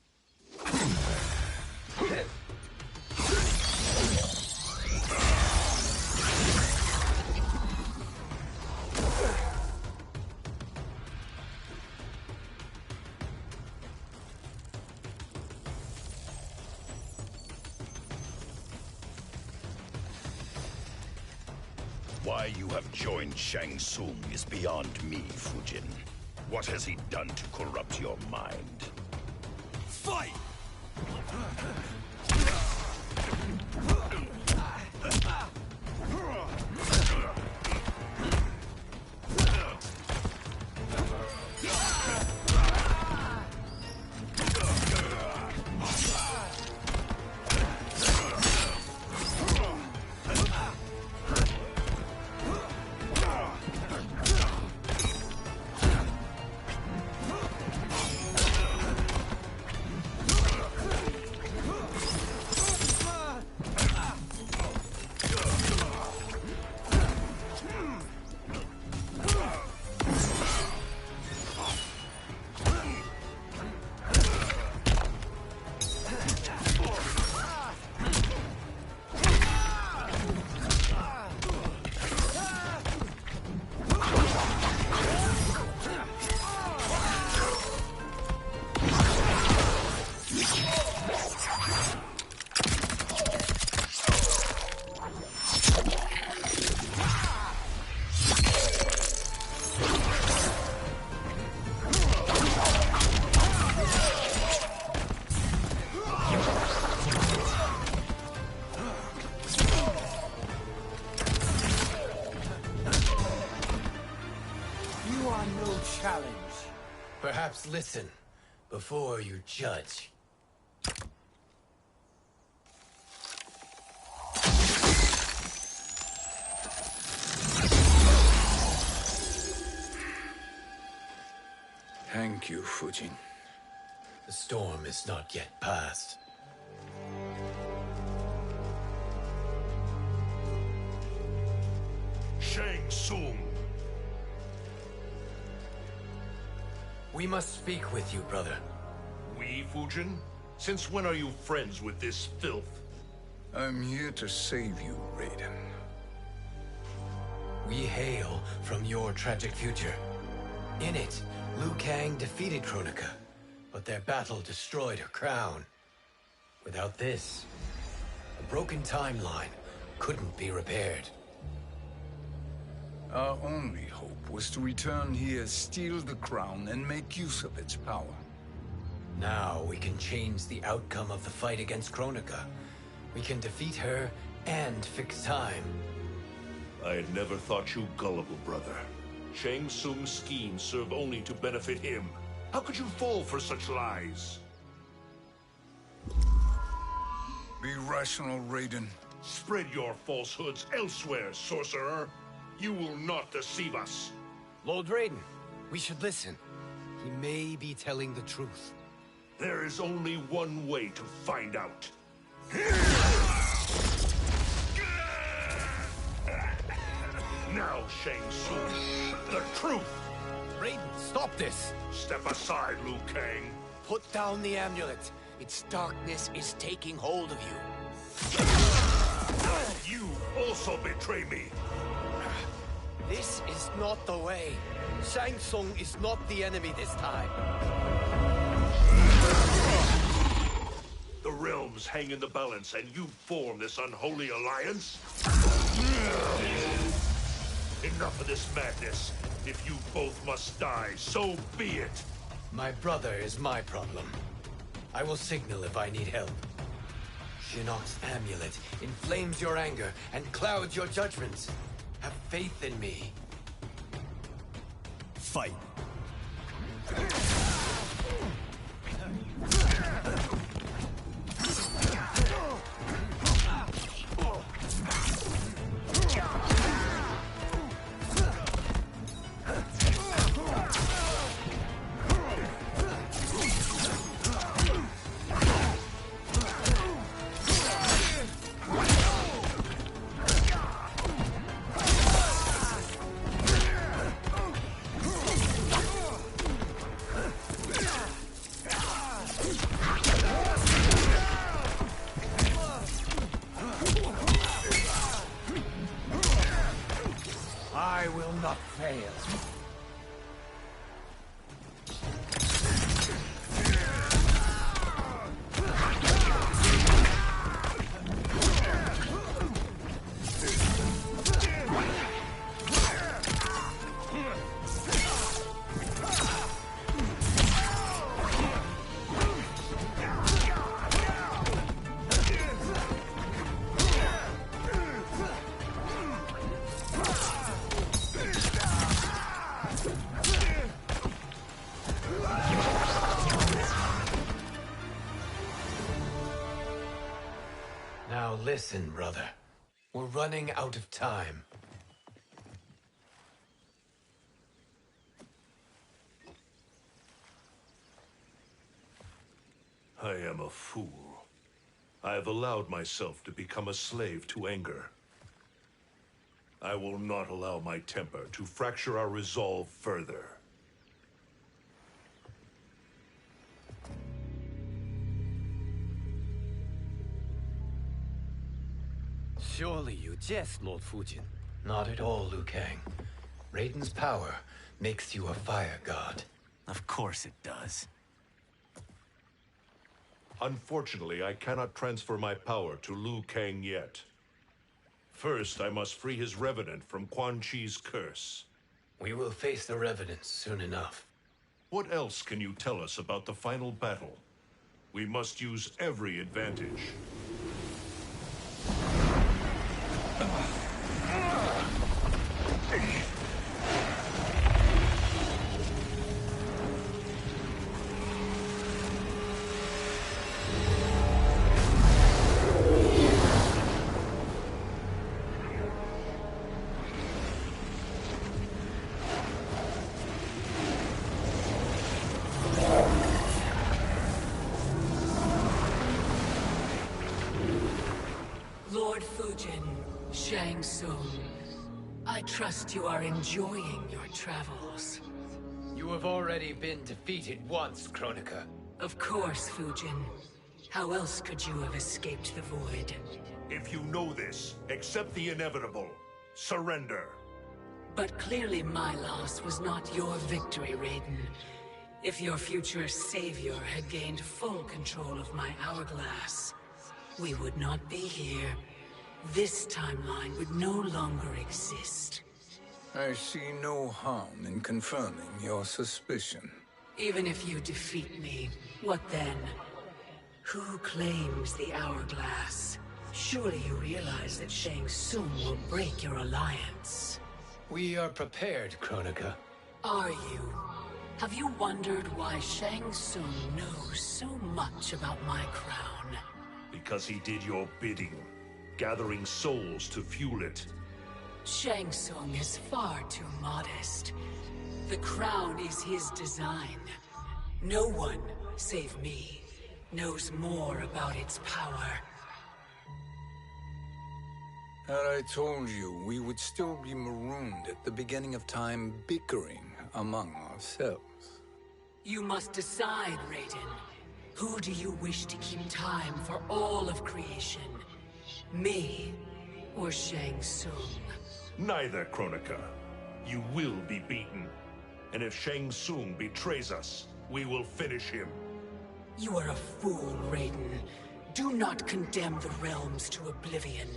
Why you have joined Shang Tsung is beyond me, Fujin. What has he done to corrupt your mind? Fight! are no challenge. Perhaps listen before you judge. Thank you, Fujin. The storm is not yet past. Shang Tsung. We must speak with you, brother. We, Fujin? Since when are you friends with this filth? I'm here to save you, Raiden. We hail from your tragic future. In it, Liu Kang defeated Kronika, but their battle destroyed her crown. Without this, a broken timeline couldn't be repaired. Our only hope was to return here, steal the crown, and make use of its power. Now we can change the outcome of the fight against Kronika. We can defeat her and fix time. I had never thought you gullible, brother. Shang Tsung's schemes serve only to benefit him. How could you fall for such lies? Be rational, Raiden. Spread your falsehoods elsewhere, sorcerer. You will not deceive us. Lord Raiden, we should listen. He may be telling the truth. There is only one way to find out. Now, Shang Tsung, the truth! Raiden, stop this! Step aside, Liu Kang. Put down the amulet. Its darkness is taking hold of you. You also betray me. This is not the way. Shang Tsung is not the enemy this time. The realms hang in the balance, and you form this unholy alliance? Enough of this madness. If you both must die, so be it. My brother is my problem. I will signal if I need help. Shinnok's amulet inflames your anger and clouds your judgments. Have faith in me. Fight. I will not fail. Now listen, brother. We're running out of time. I am a fool. I have allowed myself to become a slave to anger. I will not allow my temper to fracture our resolve further. Surely you jest, Lord Fujin. Not at all, Liu Kang. Raiden's power makes you a fire god. Of course it does. Unfortunately, I cannot transfer my power to Liu Kang yet. First, I must free his Revenant from Quan Chi's curse. We will face the Revenants soon enough. What else can you tell us about the final battle? We must use every advantage. Shang Tsung, I trust you are enjoying your travels. You have already been defeated once, Kronika. Of course, Fujin. How else could you have escaped the void? If you know this, accept the inevitable. Surrender. But clearly my loss was not your victory, Raiden. If your future savior had gained full control of my hourglass, we would not be here. This timeline would no longer exist. I see no harm in confirming your suspicion. Even if you defeat me, what then? Who claims the hourglass? Surely you realize that Shang Tsung will break your alliance. We are prepared, Kronika. Are you? Have you wondered why Shang Tsung knows so much about my crown? Because he did your bidding, gathering souls to fuel it. Shang Tsung is far too modest. The crown is his design. No one, save me, knows more about its power. Had I told you, we would still be marooned at the beginning of time, bickering among ourselves. You must decide, Raiden. Who do you wish to keep time for all of creation? Me or Shang Tsung? Neither, Kronika. You will be beaten. And if Shang Tsung betrays us, we will finish him. You are a fool, Raiden. Do not condemn the realms to oblivion.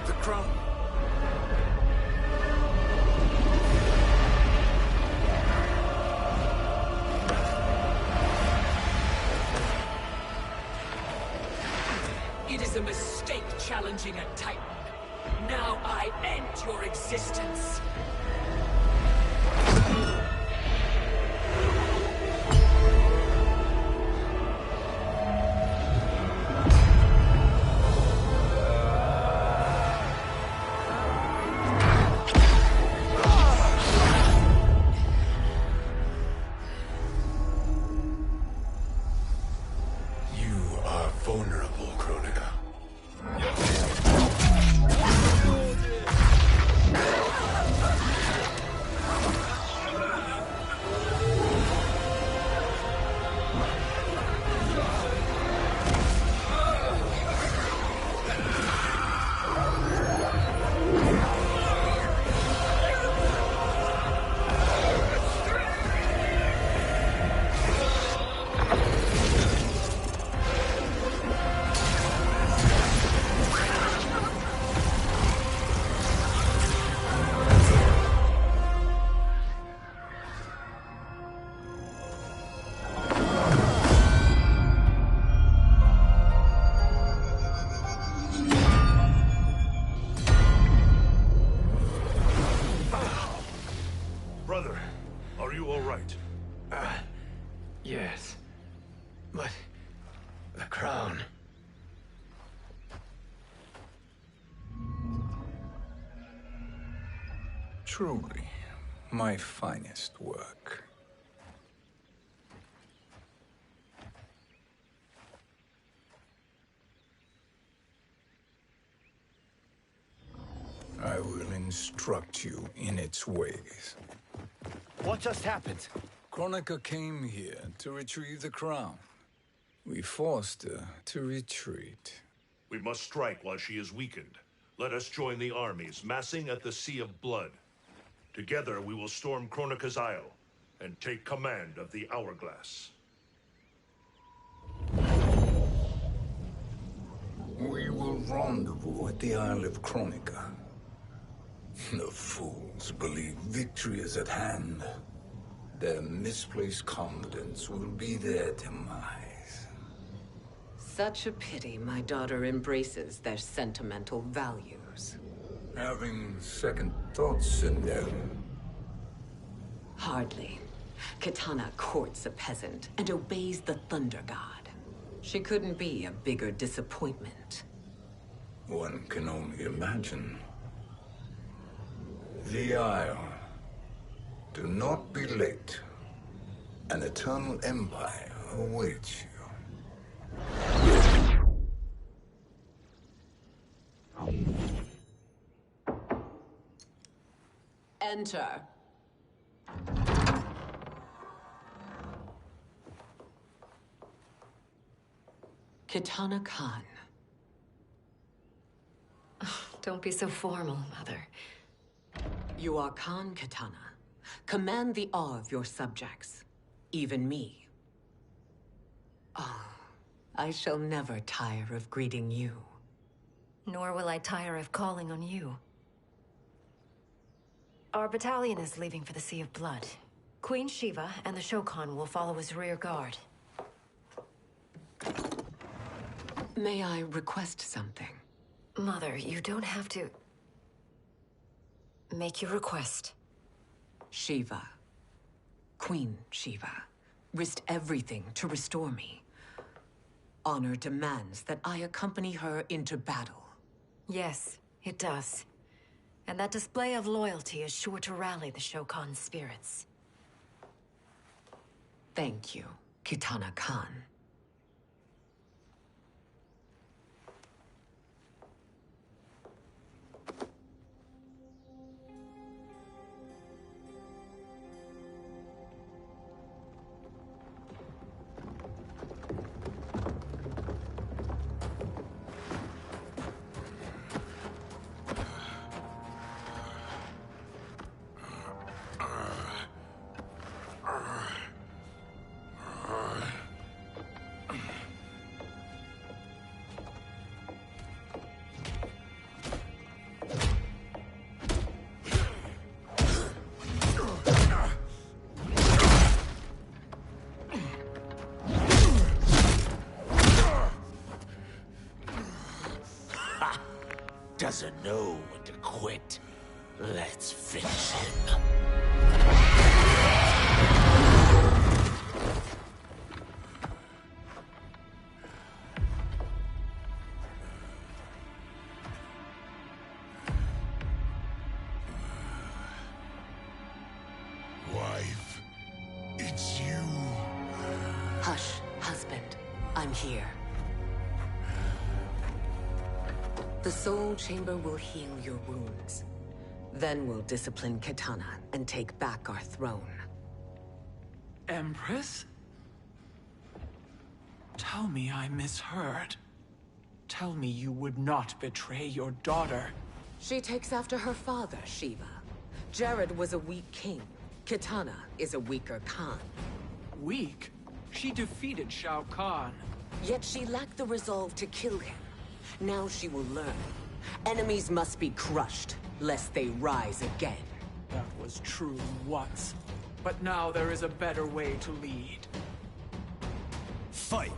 The crown. It is a mistake challenging a Titan. Now I end your existence. You are vulnerable, Kronika. Brother, are you all right? Yes. But... the crown... Truly, my finest work. I will instruct you in its ways. What just happened? Kronika came here to retrieve the crown. We forced her to retreat. We must strike while she is weakened. Let us join the armies, massing at the Sea of Blood. Together we will storm Kronika's Isle and take command of the Hourglass. We will rendezvous at the Isle of Kronika. The fools believe victory is at hand. Their misplaced confidence will be their demise. Such a pity my daughter embraces their sentimental values. Having second thoughts, Sindel. Hardly. Kitana courts a peasant and obeys the Thunder God. She couldn't be a bigger disappointment. One can only imagine. The Isle. Do not be late. An eternal empire awaits you. Enter. Kitana Khan. Don't be so formal, Mother. You are Khan Kitana. Command the awe of your subjects. Even me. Oh, I shall never tire of greeting you. Nor will I tire of calling on you. Our battalion is leaving for the Sea of Blood. Queen Shiva and the Shokan will follow as rear guard. May I request something? Mother, you don't have to... make your request. Shiva. Queen Shiva. Risked everything to restore me. Honor demands that I accompany her into battle. Yes, it does. And that display of loyalty is sure to rally the Shokan's spirits. Thank you, Kitana Khan. Doesn't know when to quit. Let's finish him. Wife, it's you. Hush, husband. I'm here. The Soul Chamber will heal your wounds. Then we'll discipline Kitana and take back our throne. Empress? Tell me I misheard. Tell me you would not betray your daughter. She takes after her father, Shiva. Jared was a weak king. Kitana is a weaker Khan. Weak? She defeated Shao Kahn. Yet she lacked the resolve to kill him. Now she will learn. Enemies must be crushed, lest they rise again. That was true once. But now there is a better way to lead. Fight!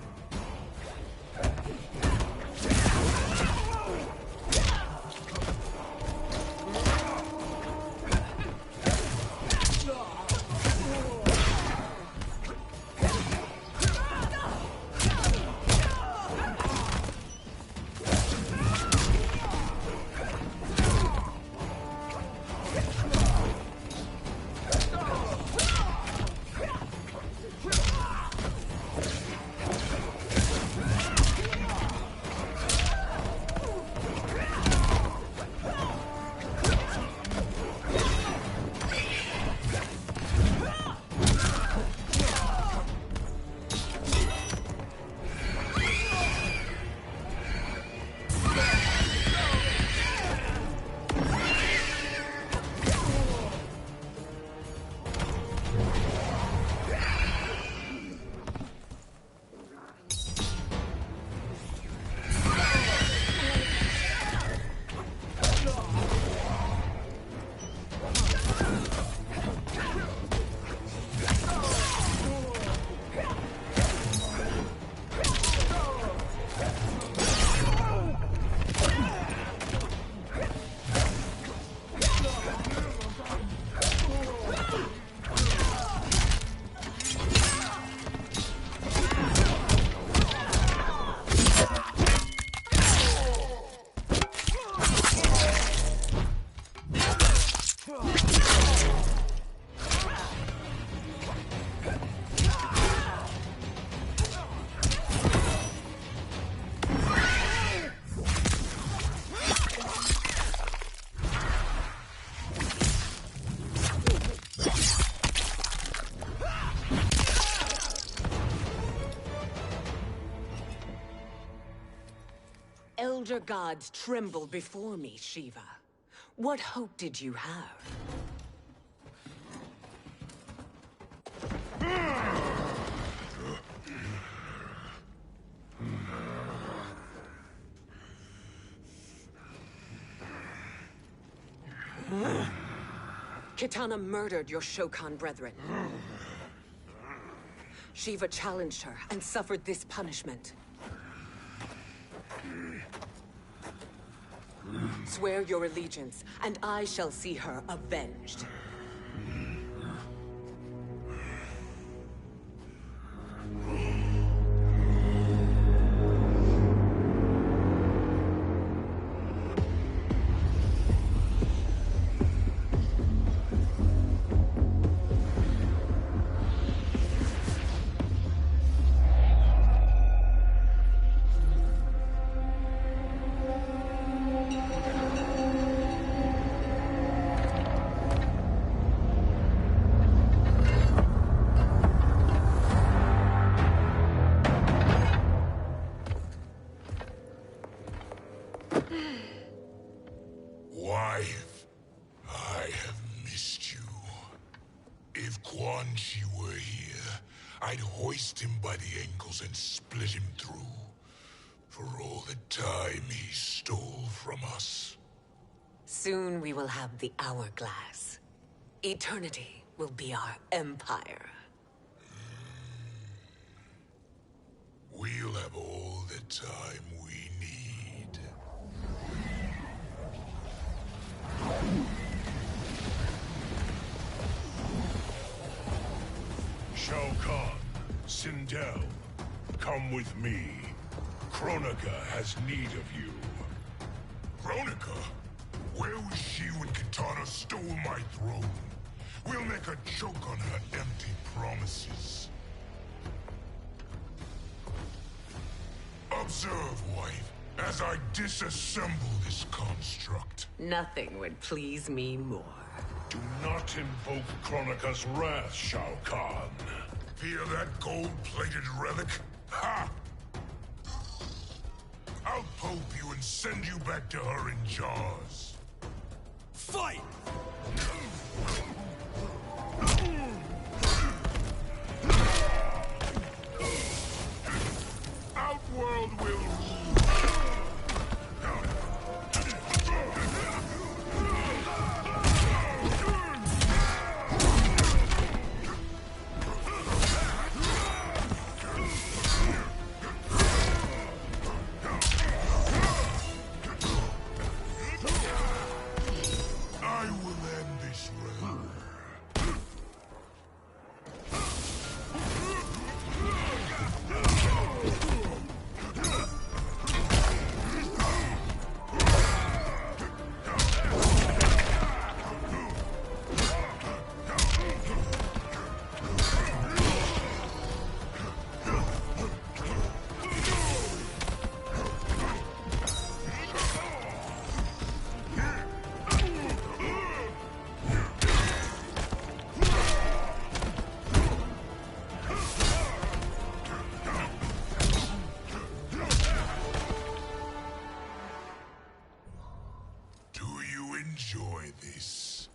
elder gods tremble before me, Shiva. What hope did you have? Kitana murdered your Shokan brethren. Shiva challenged her and suffered this punishment. Swear your allegiance, and I shall see her avenged. Wife, I have missed you. If Quan Chi were here, I'd hoist him by the ankles and split him through. For all the time he stole from us. Soon we will have the hourglass. Eternity will be our empire. We'll have all the time we need. Shao Kahn, Sindel, come with me. Kronika has need of you. Kronika? Where was she when Kitana stole my throne? We'll make a choke on her empty promises. Observe, wife, as I disassemble this construct. Nothing would please me more. Do not invoke Kronika's wrath, Shao Kahn. Fear that gold-plated relic? Ha! I'll pope you and send you back to her in jars. Fight! Outworld will rule. I will end this realm. Do you enjoy this?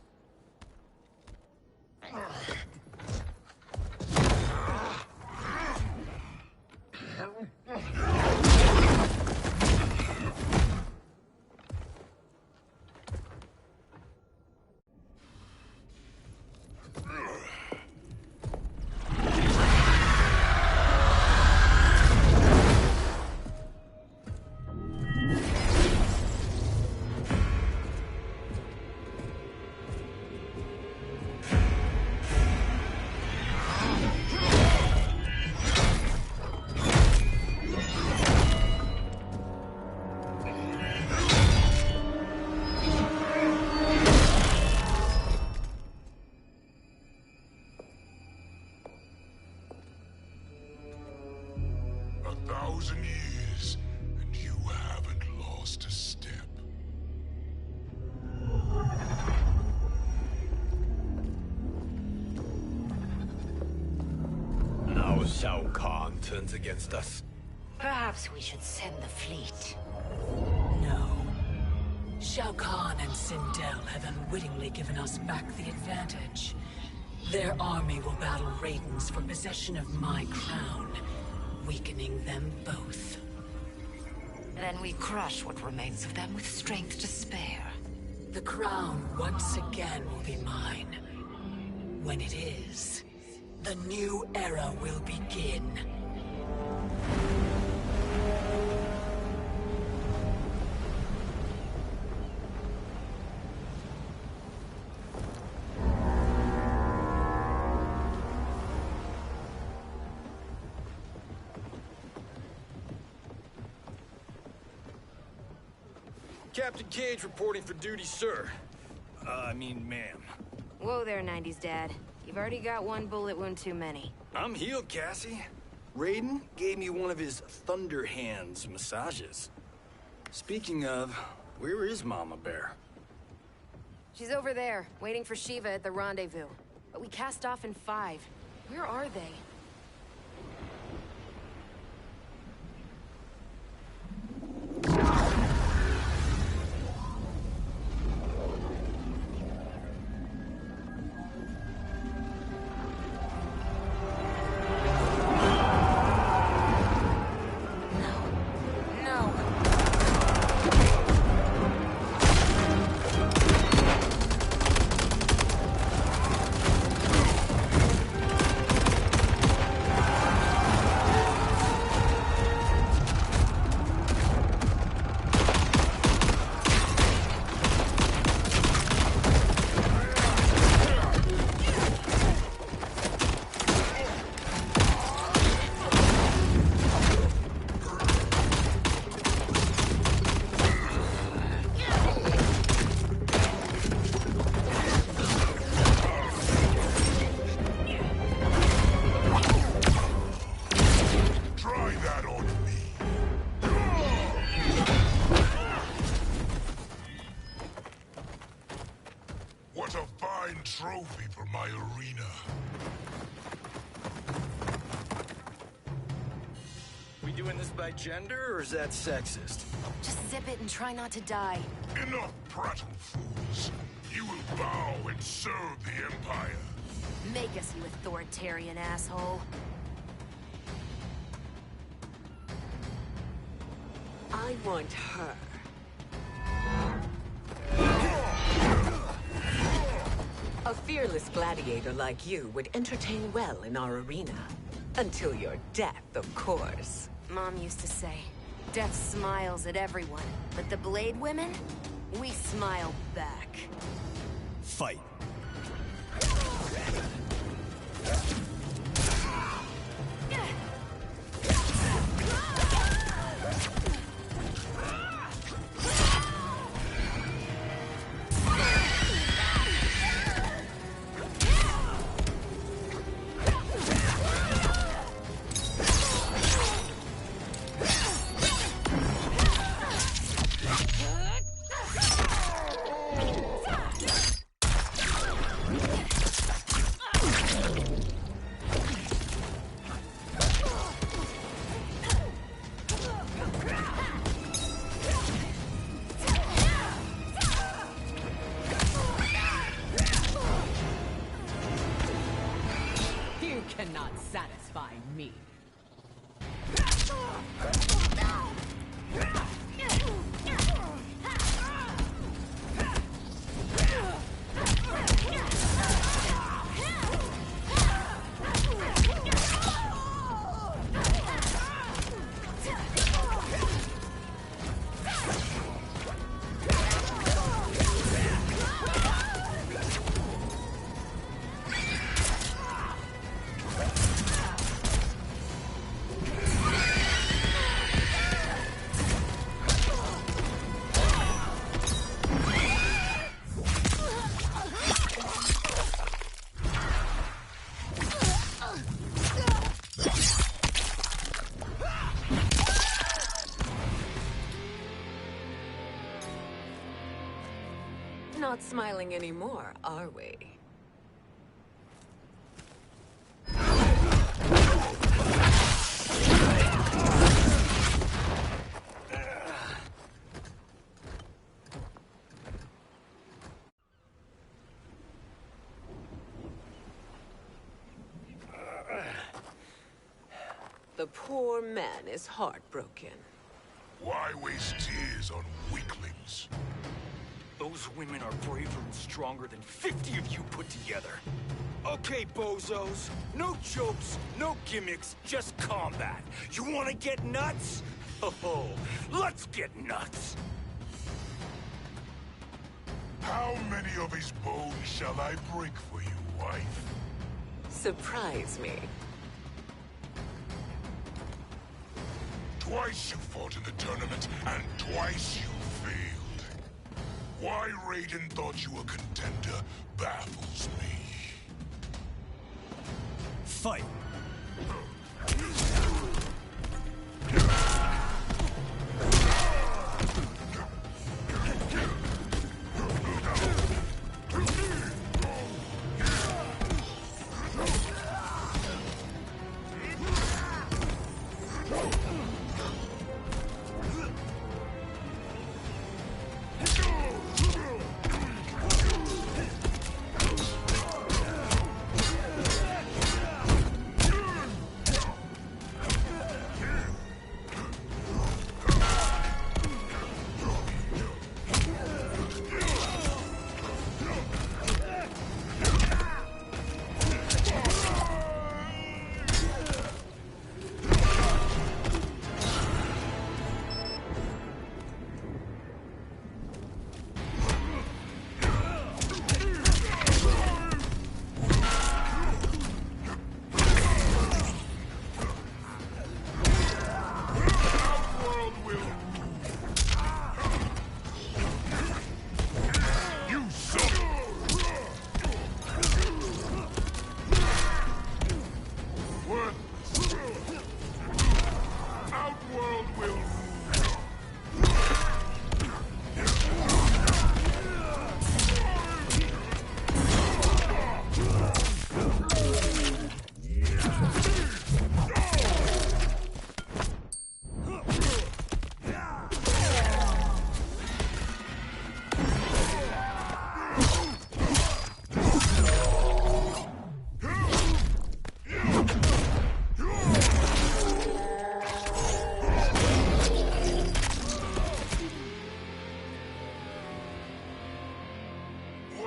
A 1,000 years, and you haven't lost a step. Now Shao Kahn turns against us. Perhaps we should send the fleet. Shao Kahn and Sindel have unwittingly given us back the advantage. Their army will battle Raidens for possession of my crown, weakening them both. Then we crush what remains of them with strength to spare. The crown once again will be mine. When it is, the new era will begin. Captain Cage reporting for duty, sir. Ma'am. Whoa there, 90s dad. You've already got one bullet wound too many. I'm healed, Cassie. Raiden gave me one of his Thunder Hands massages. Speaking of, where is Mama Bear? She's over there, waiting for Shiva at the rendezvous. But we cast off in 5. Where are they? Trophy for my arena. We doing this by gender, or is that sexist? Just zip it and try not to die. Enough prattle, fools. You will bow and serve the Empire. Make us, you authoritarian asshole. I want her. A fearless gladiator like you would entertain well in our arena. Until your death, of course. Mom used to say, death smiles at everyone, but the Blade women, we smile back. Fight. Cannot satisfy me. Not smiling anymore, are we? The poor man is heartbroken. Why waste tears on weaklings? Those women are braver and stronger than 50 of you put together. Okay, bozos. No jokes, no gimmicks, just combat. You wanna get nuts? Oh, let's get nuts! How many of his bones shall I break for you, wife? Surprise me. Twice you fought in the tournament, and twice you failed. Why Raiden thought you a contender baffles me. Fight!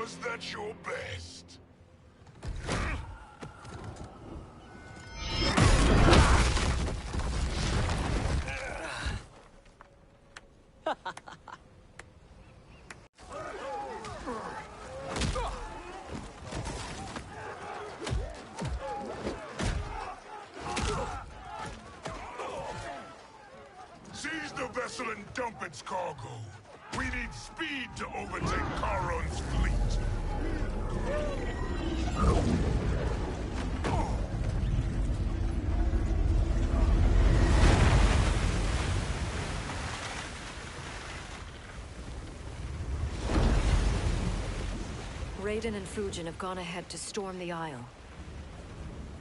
Was that your best? Seize the vessel and dump its cargo. We need speed to overtake Charon's fleet. Raiden and Fujin have gone ahead to storm the Isle.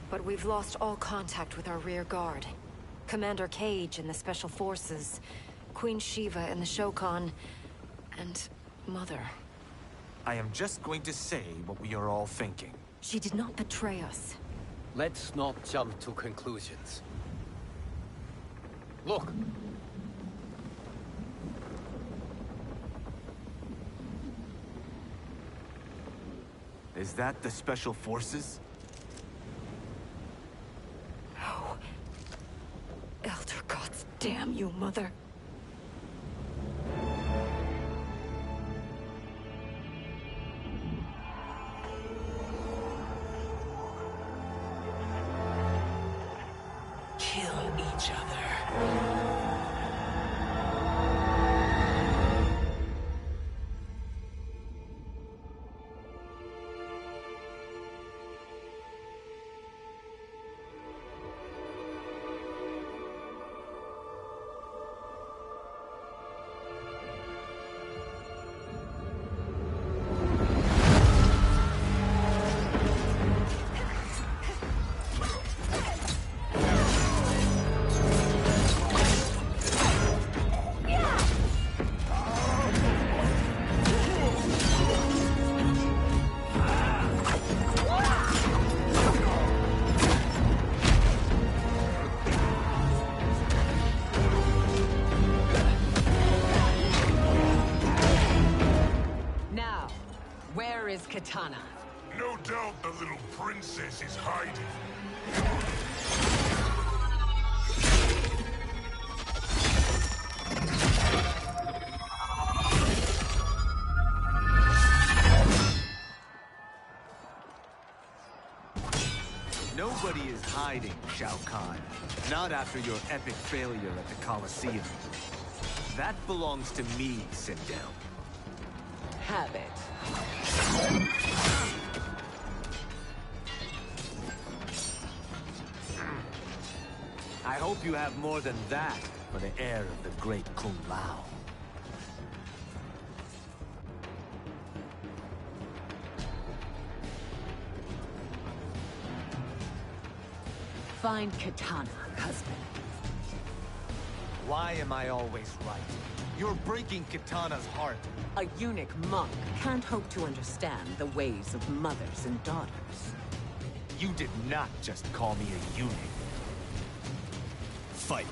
But we've lost all contact with our rear guard. Commander Cage and the Special Forces, Queen Shiva and the Shokan, and Mother. I am just going to say what we are all thinking. She did not betray us. Let's not jump to conclusions. Look! Is that the Special Forces? No. Elder gods damn you, Mother. Kill each other. is Kitana? No doubt the little princess is hiding. Nobody is hiding, Shao Kahn. Not after your epic failure at the Colosseum. That belongs to me, Sindel. Have it. I hope you have more than that for the heir of the great Kung Lao. Find Kitana, husband. Why am I always right? You're breaking Kitana's heart. A eunuch monk can't hope to understand the ways of mothers and daughters. You did not just call me a eunuch. Fight.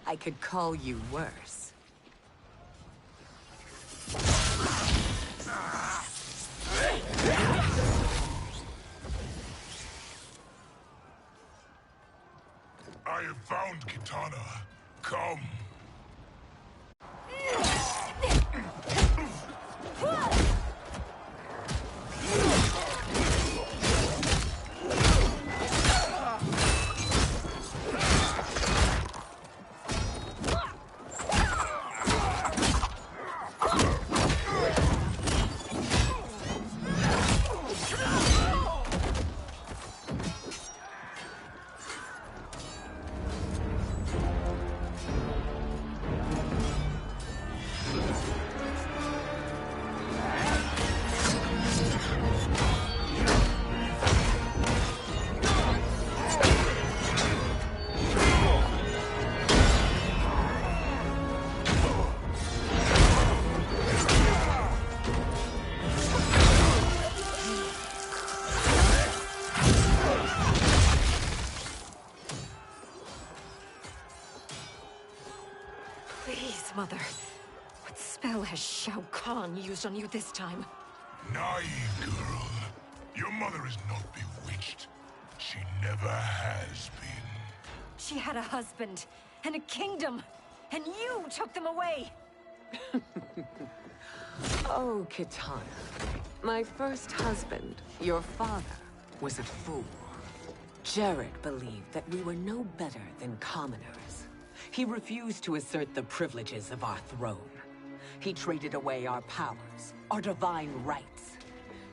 I could call you worse. I have found Kitana. Come. Please, Mother. What spell has Shao Kahn used on you this time? Naive girl. Your mother is not bewitched. She never has been. She had a husband and a kingdom, and you took them away! Oh, Kitana. My first husband, your father, was a fool. Jared believed that we were no better than commoners. He refused to assert the privileges of our throne. He traded away our powers, our divine rights.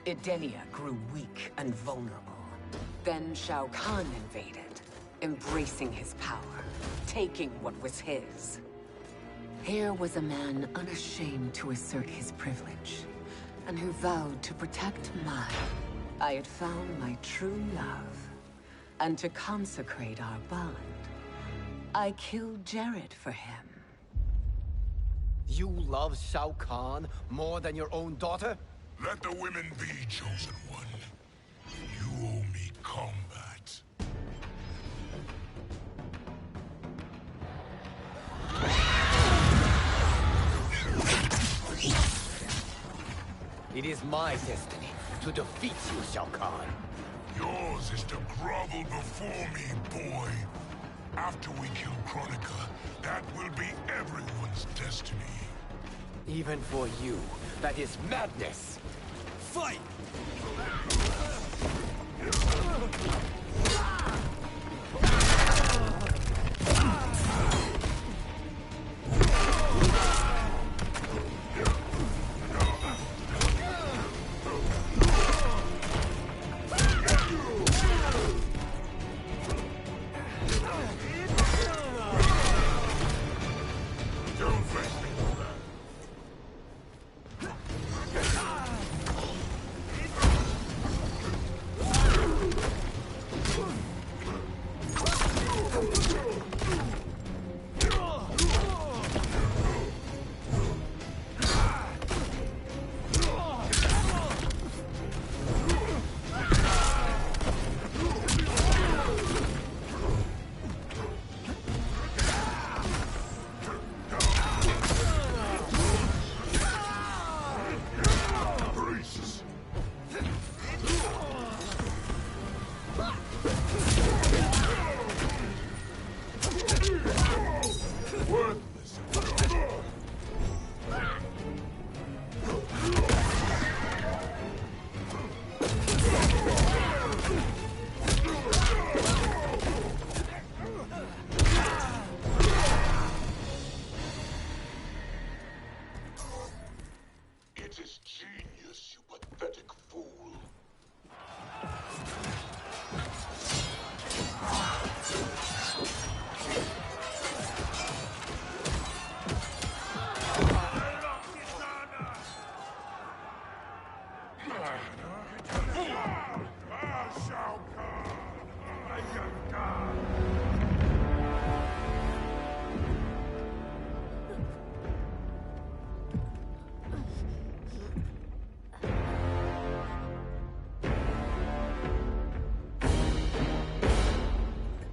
Edenia grew weak and vulnerable. Then Shao Kahn invaded, embracing his power, taking what was his. Here was a man unashamed to assert his privilege, and who vowed to protect mine. I had found my true love, and to consecrate our bond, I killed Jared for him. You love Shao Kahn more than your own daughter? Let the women be, chosen one. You owe me combat. It is my destiny to defeat you, Shao Kahn. Yours is to grovel before me, boy. After we kill Kronika, that will be everyone's destiny. Even for you, that is madness. Fight!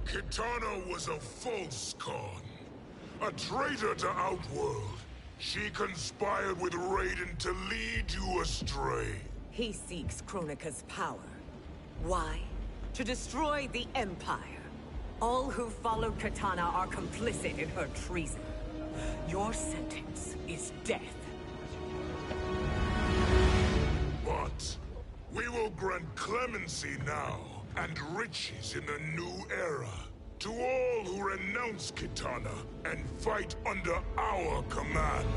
Kitana was a false Khan, a traitor to Outworld. She conspired with Raiden to lead you astray. He seeks Kronika's power. Why? To destroy the Empire. All who follow Kitana are complicit in her treason. Your sentence is death. But we will grant clemency now and riches in the new era to all who renounce Kitana and fight under our command.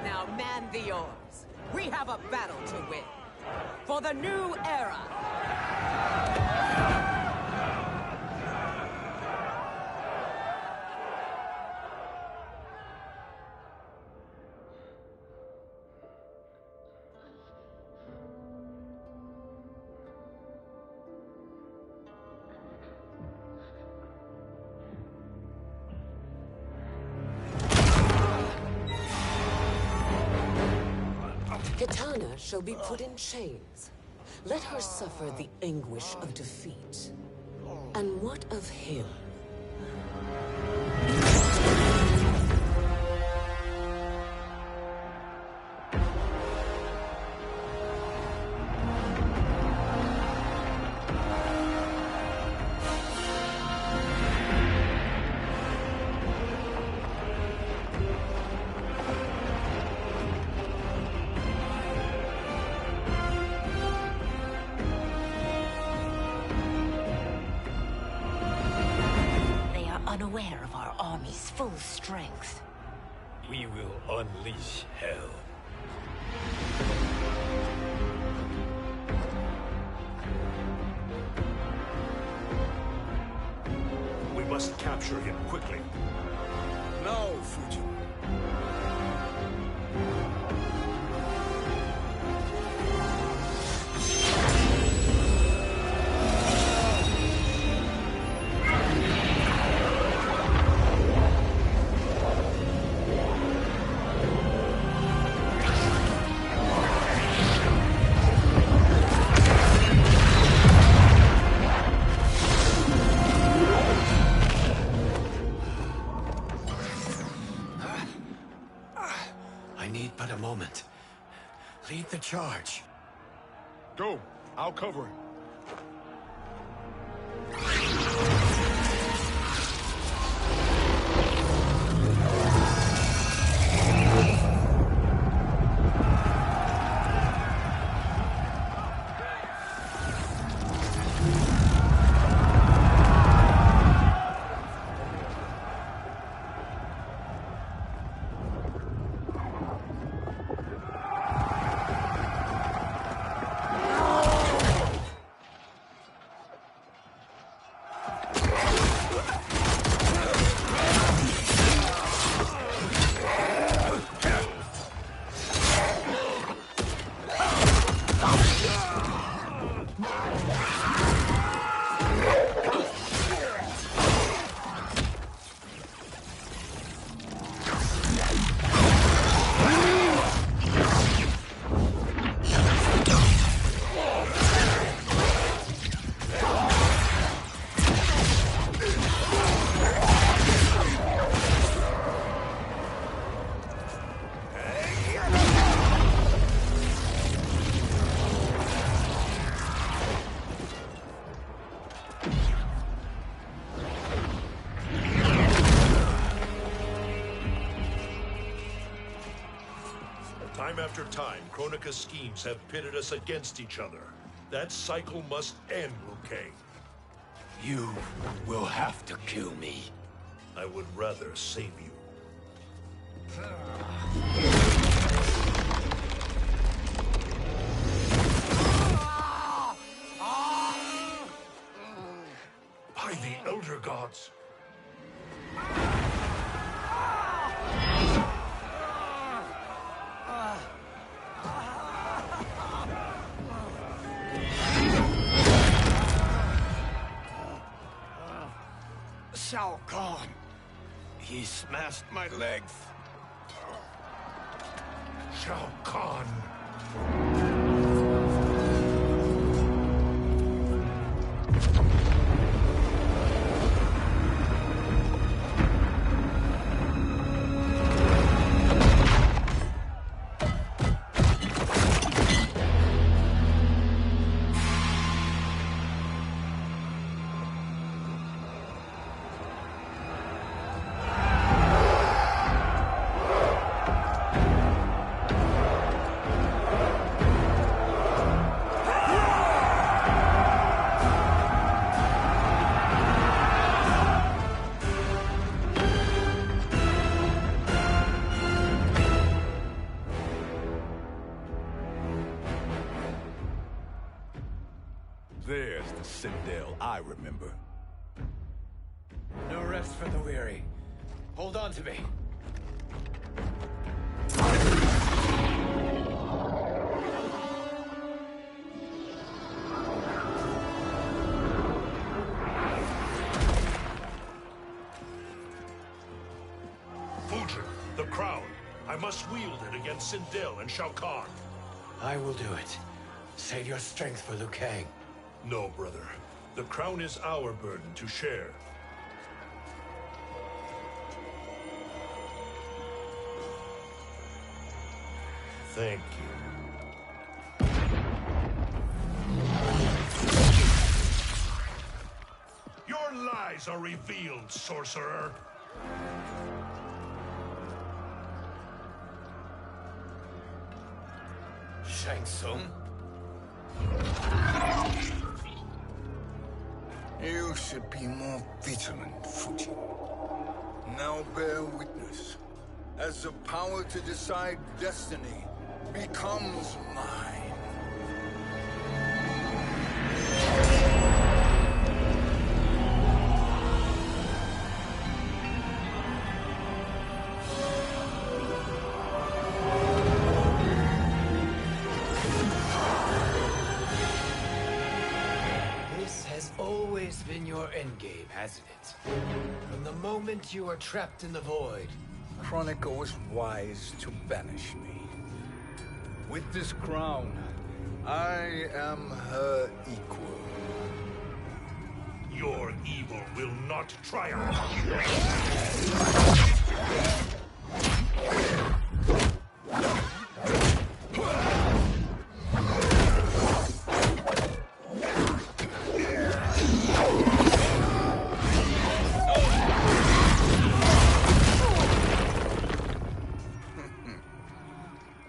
Now man the oars. We have a battle to win. For the new era. Kitana shall be put in chains. Let her suffer the anguish of defeat. And what of him? Unaware of our army's full strength. We will unleash hell. We must capture him quickly. Now, Fujin. Lead the charge. Go. I'll cover him. Time after time, Kronika's schemes have pitted us against each other. That cycle must end, Liu Kang. You will have to kill me. I would rather save you. By the Elder Gods! Shao Kahn! He smashed my legs! Shao Kahn! There's the Citadel I remember. No rest for the weary. Hold on to me. Fujin, the crown. I must wield it against Sindel and Shao Kahn. I will do it. Save your strength for Liu Kang. No, brother. The crown is our burden to share. Thank you. Your lies are revealed, sorcerer. Shang Tsung? You should be more vigilant, Fujin. Now bear witness. As the power to decide destiny becomes mine. This has always been your endgame, hasn't it? From the moment you were trapped in the void. Kronika was wise to banish me. With this crown, I am her equal. Your evil will not triumph.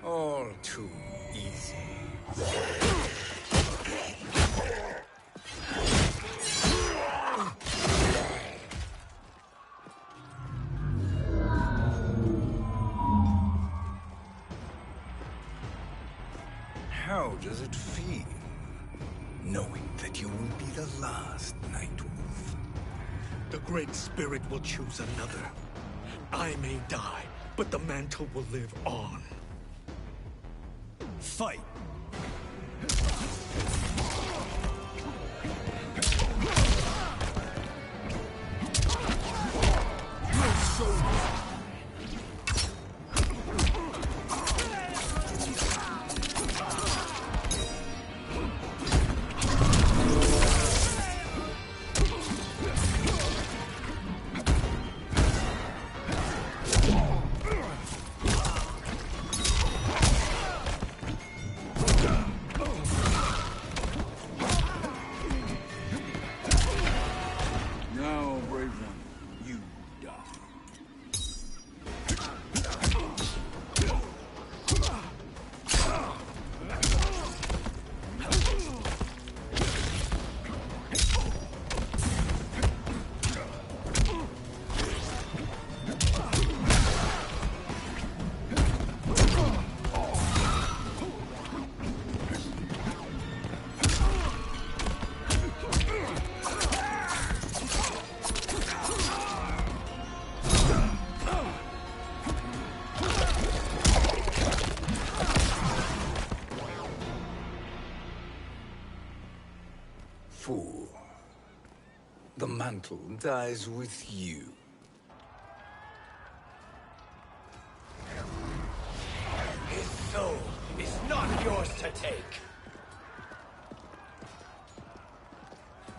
All too easy. How does it feel, knowing that you will be the last Nightwolf? The Great Spirit will choose another. I may die, but the mantle will live on. Fight! Your soul! Now, brave one, you die. Fool. The mantle dies with you. His soul is not yours to take.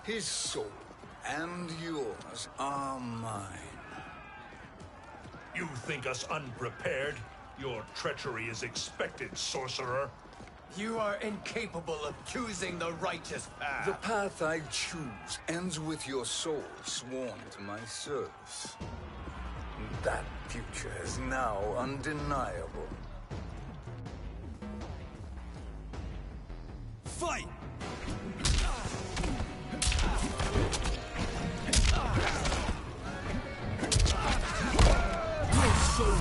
His soul and yours are mine. You think us unprepared? Your treachery is expected, sorcerer. You are incapable of choosing the righteous path. The path I choose ends with your soul sworn to my service. That future is now undeniable. Fight! Your soul!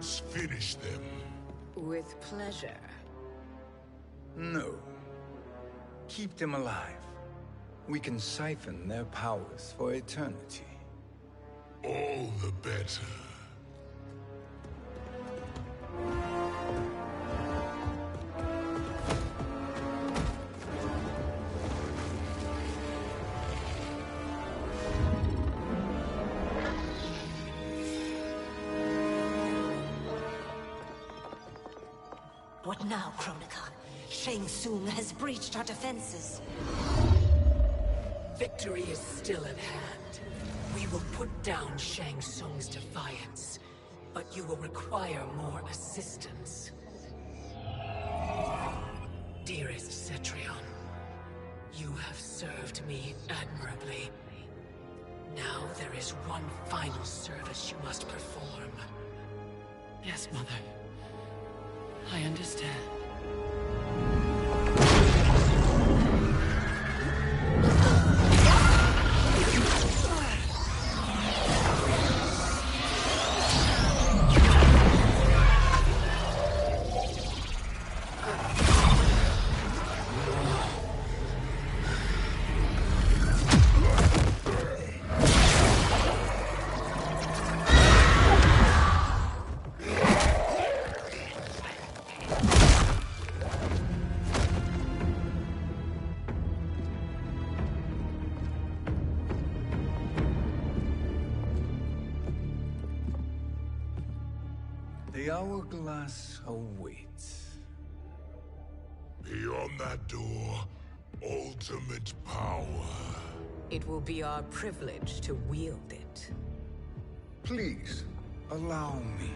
Let's finish them. With pleasure. No. Keep them alive. We can siphon their powers for eternity. All the better. What now, Kronika? Shang Tsung has breached our defenses. Victory is still at hand. We will put down Shang Tsung's defiance, but you will require more assistance. Dearest Cetrion, you have served me admirably. Now there is one final service you must perform. Yes, Mother. I understand. The hourglass awaits. Beyond that door, ultimate power. It will be our privilege to wield it. Please, allow me.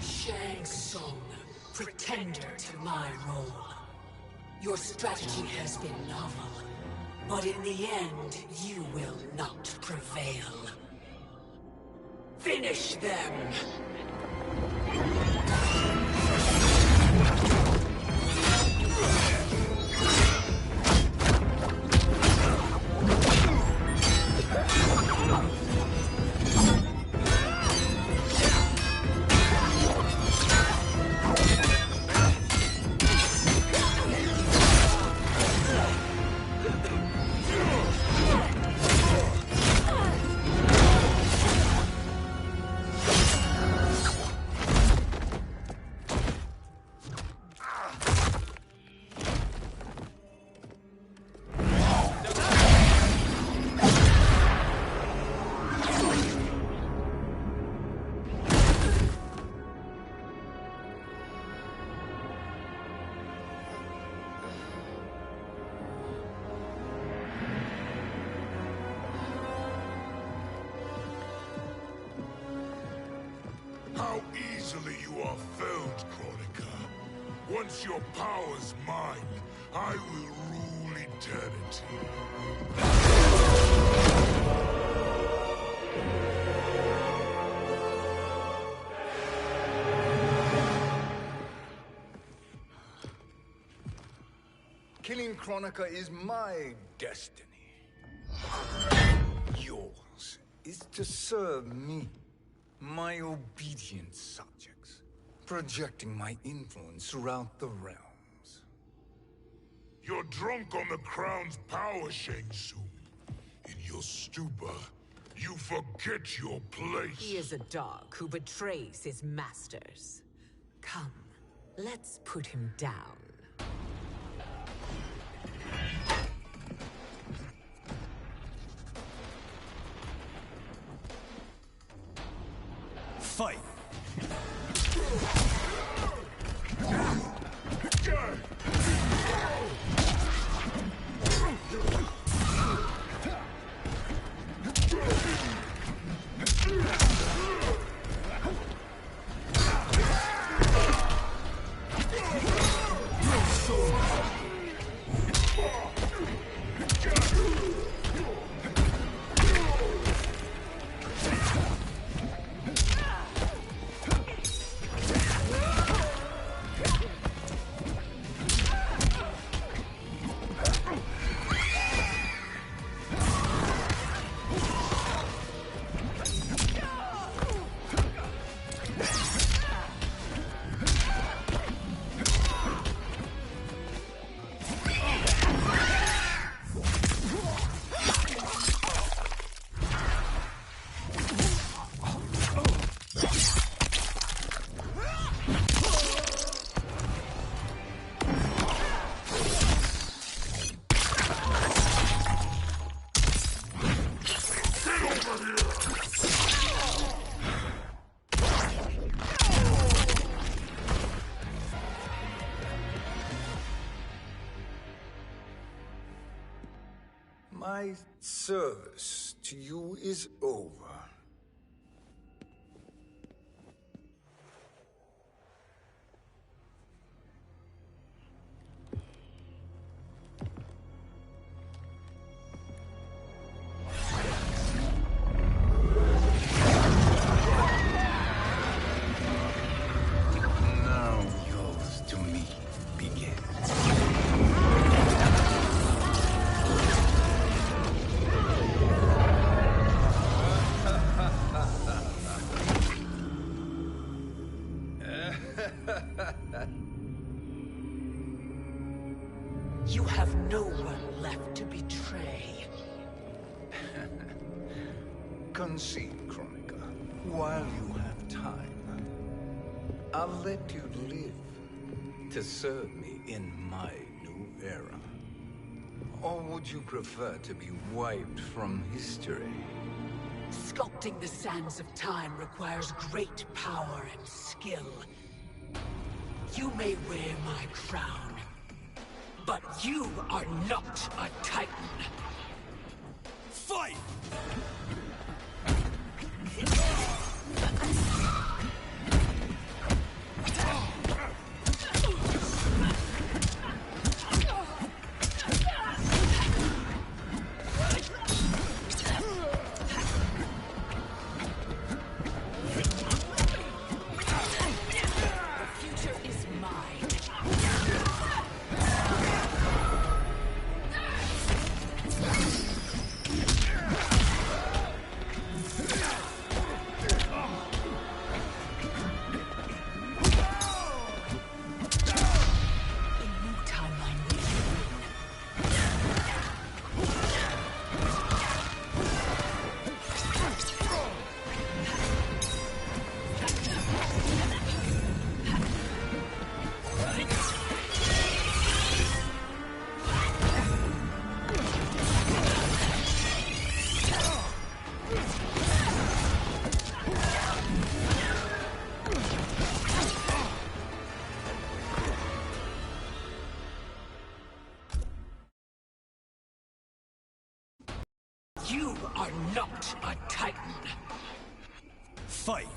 Shang Tsung, pretender to my role. Your strategy has been novel, but in the end, you will not prevail. Finish them! How easily you are felled, Kronika. Once your power's mine, I will rule eternity. Killing Kronika is my destiny. Yours is to serve me, my obedient subjects, projecting my influence throughout the realms. You're drunk on the crown's power, Shang Tsung. In your stupor, you forget your place. He is a dog who betrays his masters. Come, let's put him down. Fight! My service to you is over. Now yours to me begins. You have no one left to betray. Concede, Chronica, while you have time. I'll let you live to serve me in my new era. Or would you prefer to be wiped from history? Sculpting the sands of time requires great power and skill. You may wear my crown, but you are not a Titan. Fight! You are not a Titan. Fight!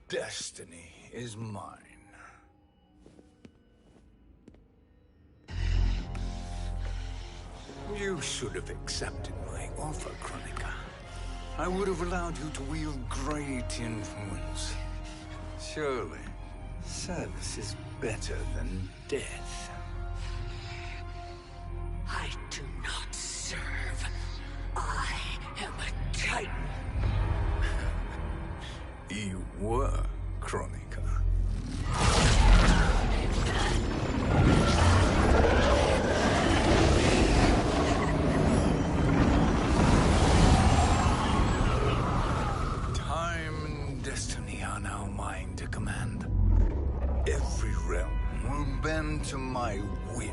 Destiny is mine. You should have accepted my offer, Chronica. I would have allowed you to wield great influence. Surely, service is better than death. I do not serve. I am a Titan. You were, Chronica. Time and destiny are now mine to command. Every realm will bend to my will.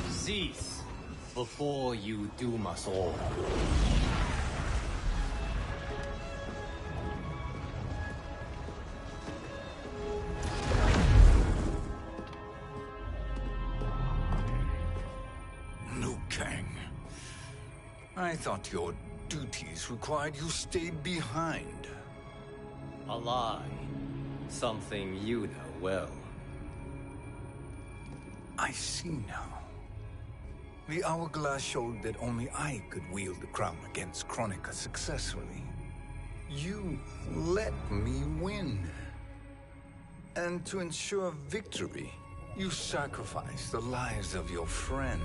Cease before you doom us all. Kang. I thought your duties required you stayed behind. A lie. Something you know well. I see now. The hourglass showed that only I could wield the crown against Kronika successfully. You let me win. And to ensure victory, you sacrificed the lives of your friends.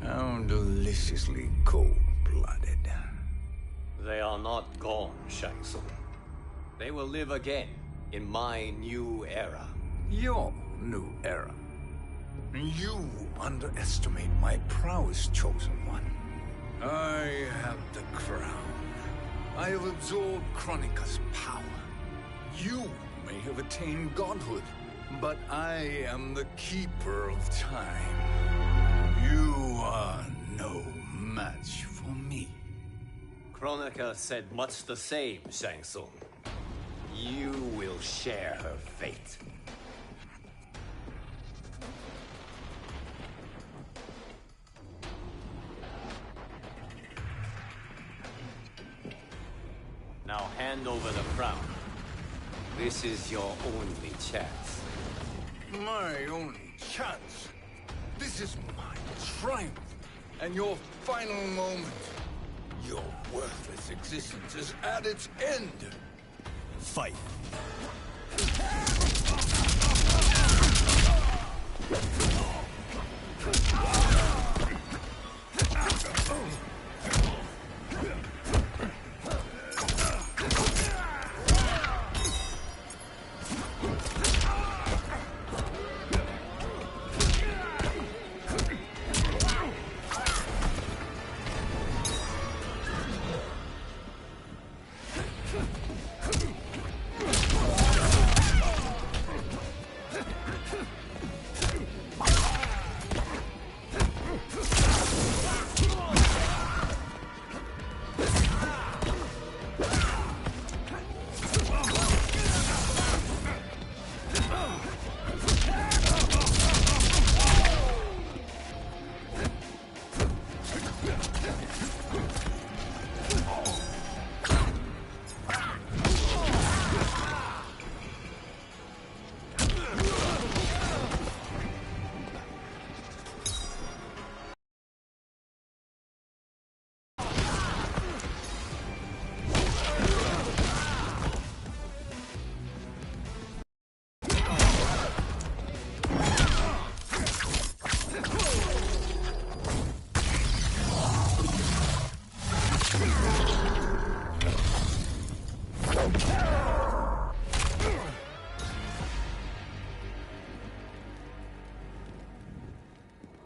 How deliciously cold-blooded. They are not gone, Shang Tsung. They will live again in my new era. Your new era. You underestimate my prowess, Chosen One. I have the crown. I have absorbed Kronika's power. You may have attained godhood, but I am the keeper of time. You are no match for me. Kronika said much the same, Shang Tsung. You will share her fate. Now hand over the crown. This is your only chance. My only chance? This is my triumph, and your final moment. Your worthless existence is at its end. Fight.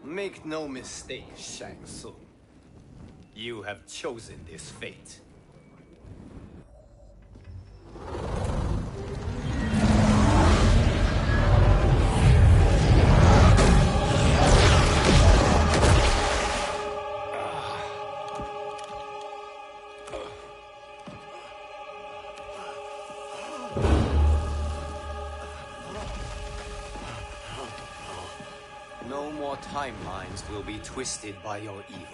Make no mistake, Shang Tsung. You have chosen this fate. No more timelines will be twisted by your evil.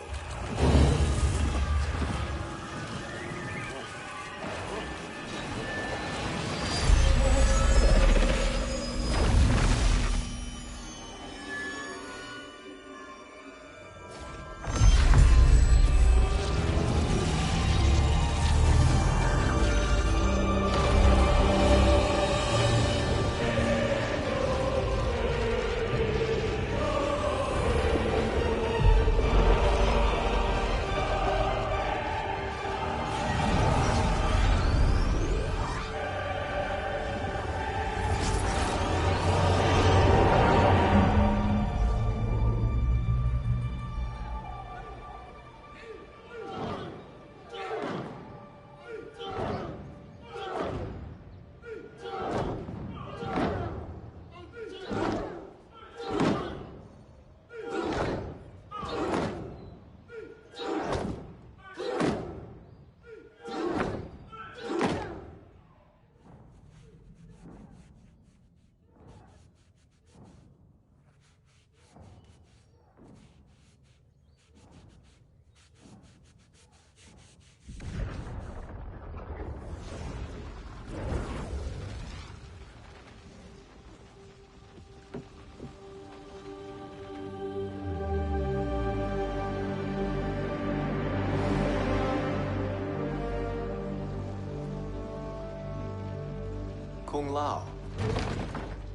Lao.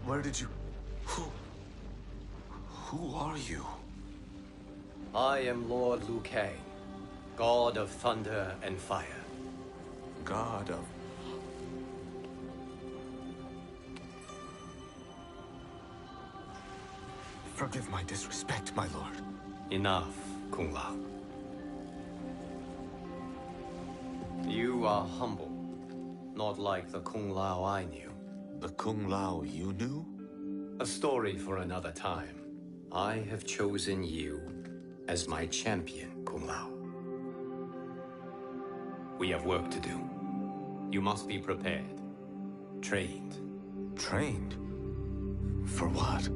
Where did you... Who are you? I am Lord Liu Kang, God of Thunder and Fire. God of... Forgive my disrespect, my lord. Enough, Kung Lao. You are humble, not like the Kung Lao I knew. The Kung Lao you knew? A story for another time. I have chosen you as my champion, Kung Lao. We have work to do. You must be prepared. Trained. Trained? For what?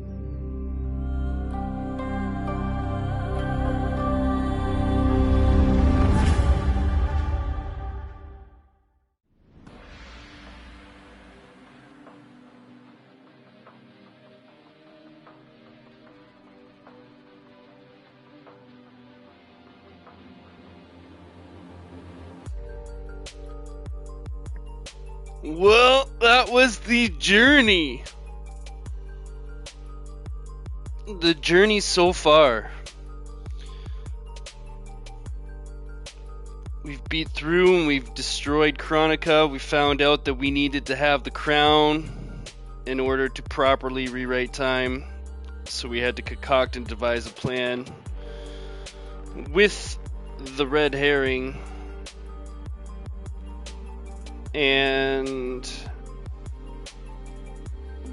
Well, that was the journey. The journey so far. We've beat through and we've destroyed Chronica. We found out that we needed to have the crown in order to properly rewrite time. So we had to concoct and devise a plan with the red herring. And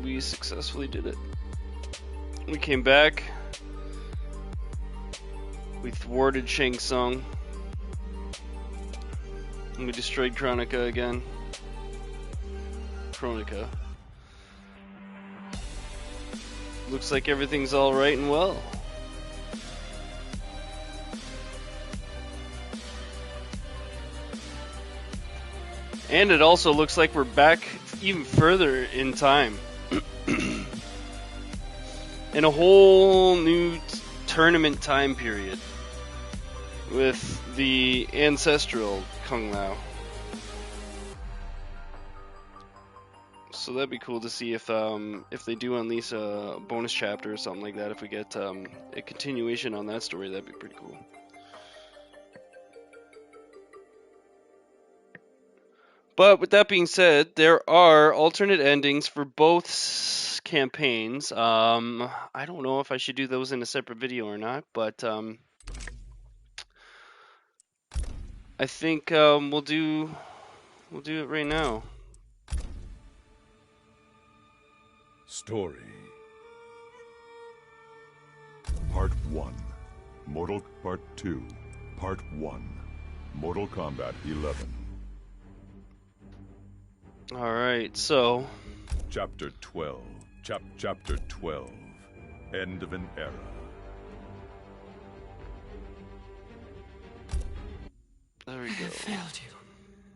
we successfully did it. We came back. We thwarted Shang Tsung. And we destroyed Chronica again. Chronica. Looks like everything's all right and well. And it also looks like we're back even further in time. In a whole new tournament time period. With the ancestral Kung Lao. So that'd be cool to see if they do unleash a bonus chapter or something like that. If we get a continuation on that story, that'd be pretty cool. But with that being said, there are alternate endings for both campaigns. I don't know if I should do those in a separate video or not, but I think we'll do it right now. Story. Part 1. Mortal Part 2. Part 1. Mortal Kombat 11. Alright, so... Chapter 12. Chapter 12. End of an era. There we go. I have failed you,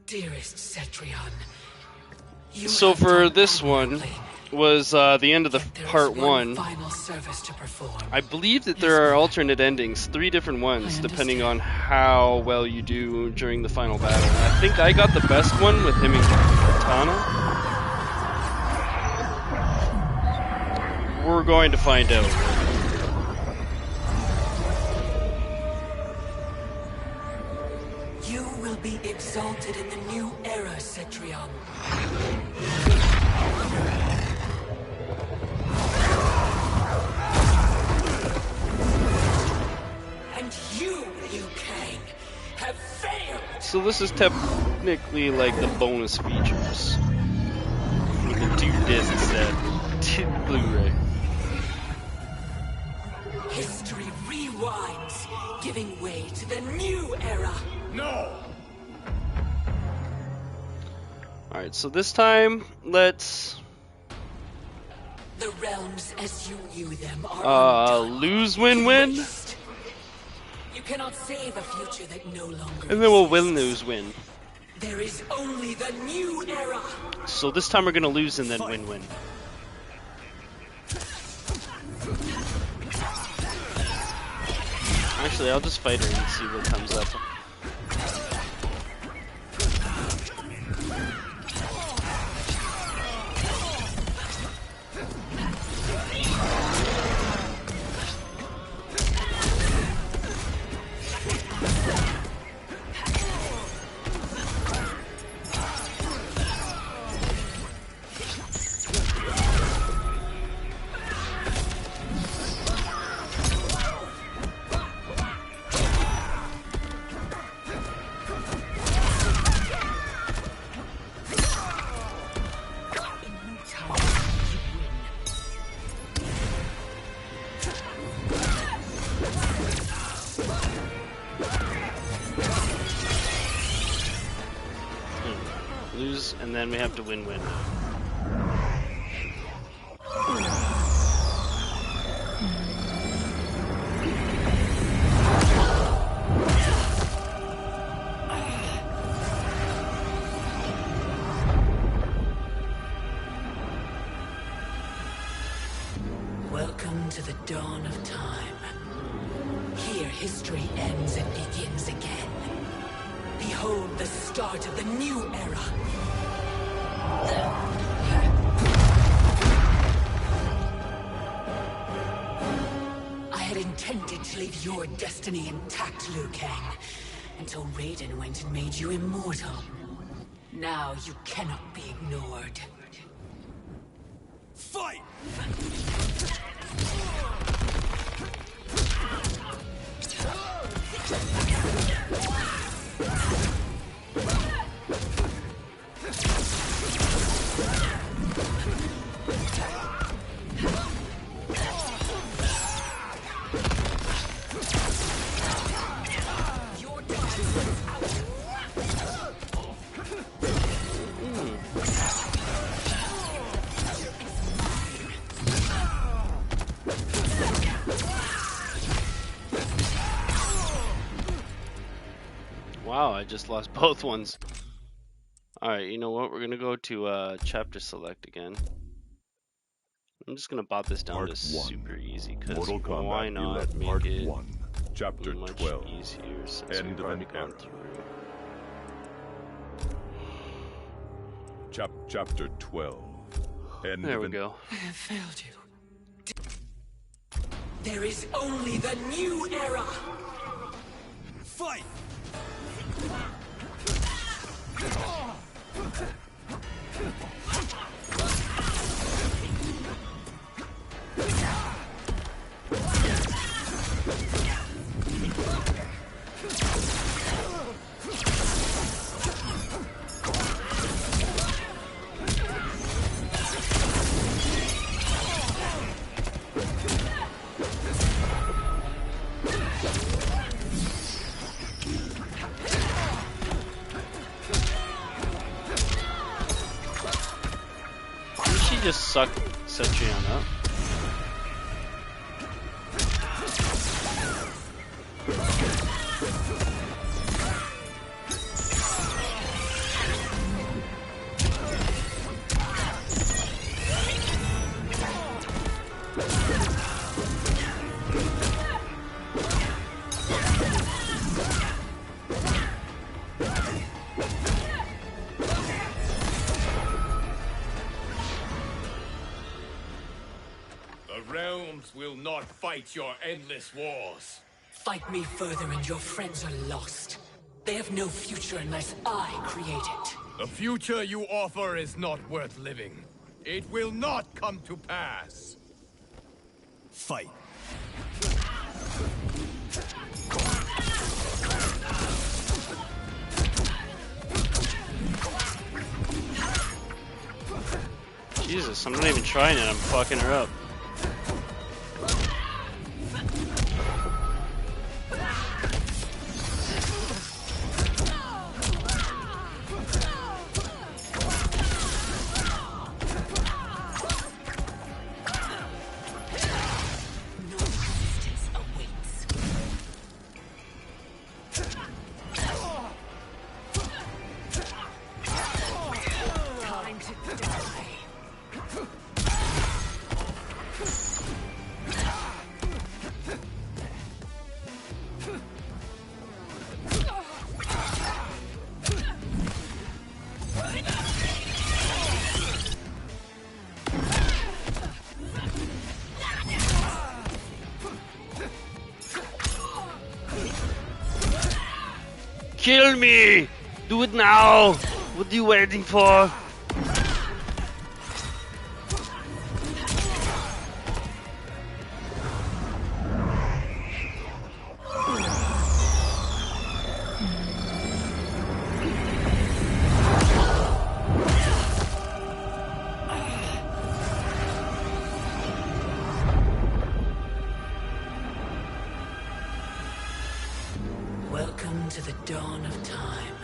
dearest Cetrion. So for this one was the end of the part 1. Final service to perform. I believe that there are alternate endings, 3 different ones, depending on how well you do during the final battle. And I think I got the best one with him and Katana. We're going to find out. You will be exalted in the new era, Cetrion. And you, Liu Kang, have failed! So this is technically like the bonus features. We can do this instead. Blu-ray. History rewinds, giving way to the new era. No! Alright, so this time, let's... The realms as you knew them are lose, win, win? You cannot save a future that no longer And then we'll win, lose, win. There is only the new era. So this time we're gonna lose and then win, win. Actually, I'll just fight her and see what comes up. Lose, and then we have to win-win. Welcome to the dawn of time. Here history ends and begins again. Behold the start of the new era. I had intended to leave your destiny intact, Liu Kang, until Raiden went and made you immortal. Now you cannot be ignored. Fight! Wow, I just lost both ones. Alright, you know what? We're gonna go to chapter select again. I'm just gonna bop this down to super easy, because why not make it Chapter much 12. easier since End we've of already an gone era. through. Chapter 12. End There of we an go. I have failed you. There is only the new era! Fight! Did she just suck Cetrion up? The realms will not fight your endless wars. Fight me further and your friends are lost. They have no future unless I create it. The future you offer is not worth living. It will not come to pass. Fight. Jesus, I'm not even trying it, I'm fucking her up. No resistance awaits. Time to die. Kill me! Do it now! What are you waiting for? Welcome to the dawn of time.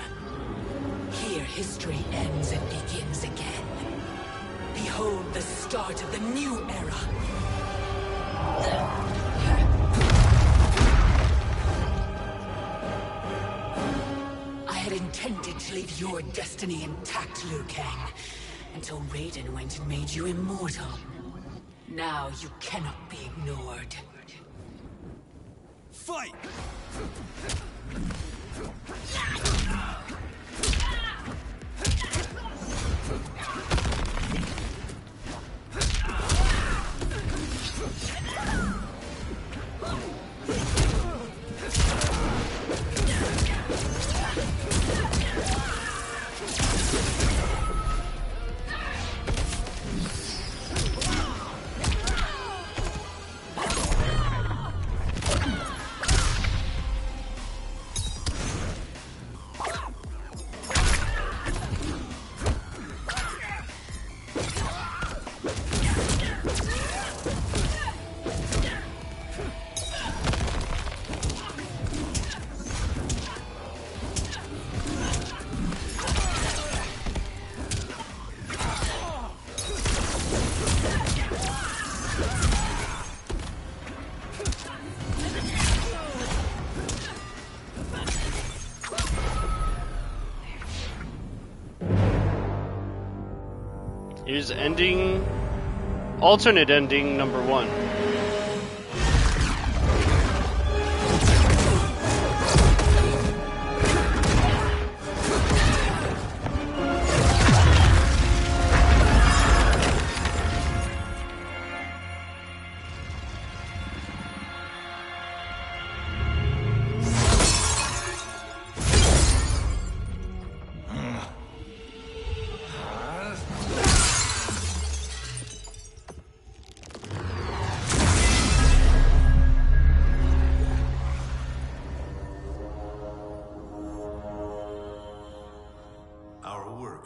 Here history ends and begins again. Behold the start of the new era. I had intended to leave your destiny intact, Liu Kang, until Raiden went and made you immortal. Now you cannot be ignored. Fight! Here's ending, alternate ending number 1.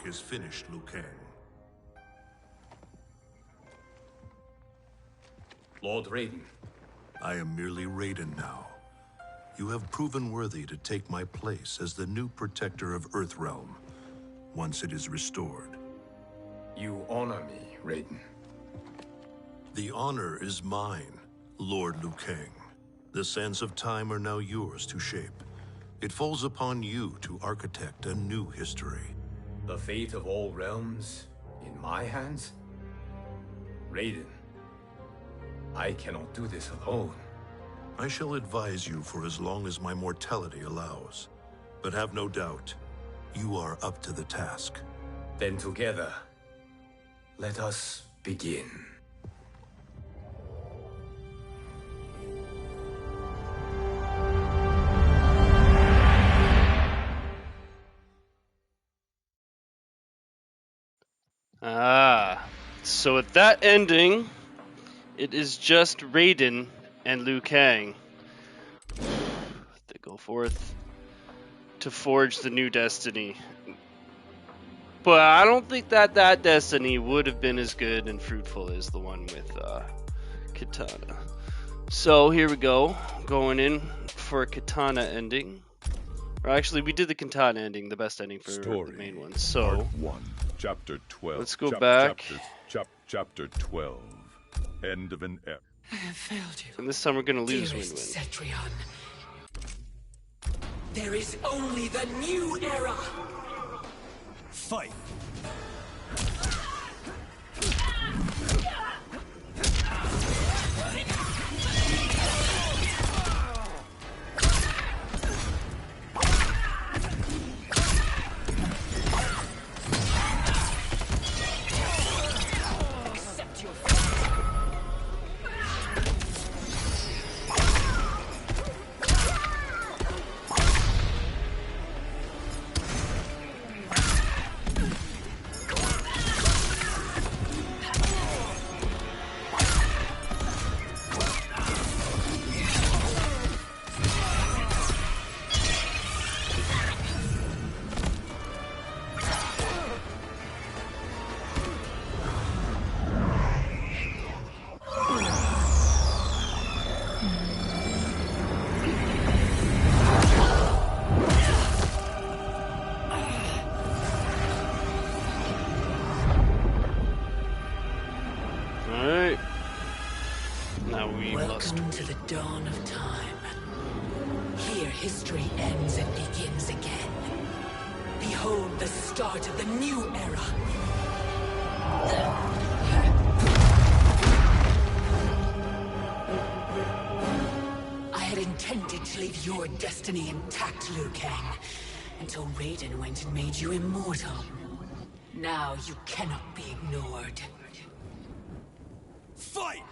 Is finished, Liu Kang. Lord Raiden. I am merely Raiden now. You have proven worthy to take my place as the new protector of Earthrealm, once it is restored. You honor me, Raiden. The honor is mine, Lord Liu Kang. The sands of time are now yours to shape. It falls upon you to architect a new history. The fate of all realms in my hands? Raiden, I cannot do this alone. I shall advise you for as long as my mortality allows. But have no doubt, you are up to the task. Then together, let us begin. So at that ending, it is just Raiden and Liu Kang. They go forth to forge the new destiny. But I don't think that destiny would have been as good and fruitful as the one with Kitana. So here we go, going in for a Kitana ending. Or actually, we did the Kitana ending, the best ending for the main one. So, Part 1, Chapter 12. Let's go back. Chapter 12. End of an era. I have failed you. And this time we're going to lose Dearest Win-Win. Cetrion. There is only the new era. Fight. Welcome to the dawn of time. Here history ends and begins again. Behold the start of the new era. I had intended to leave your destiny intact, Liu Kang, until Raiden went and made you immortal. Now you cannot be ignored. Fight!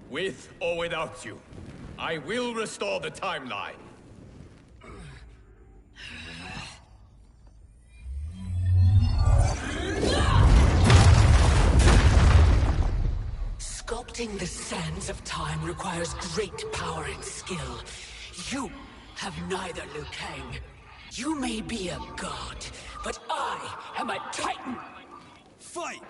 With or without you, I will restore the timeline. Sculpting the sands of time requires great power and skill. You have neither, Liu Kang. You may be a god, but I am a titan! Fight!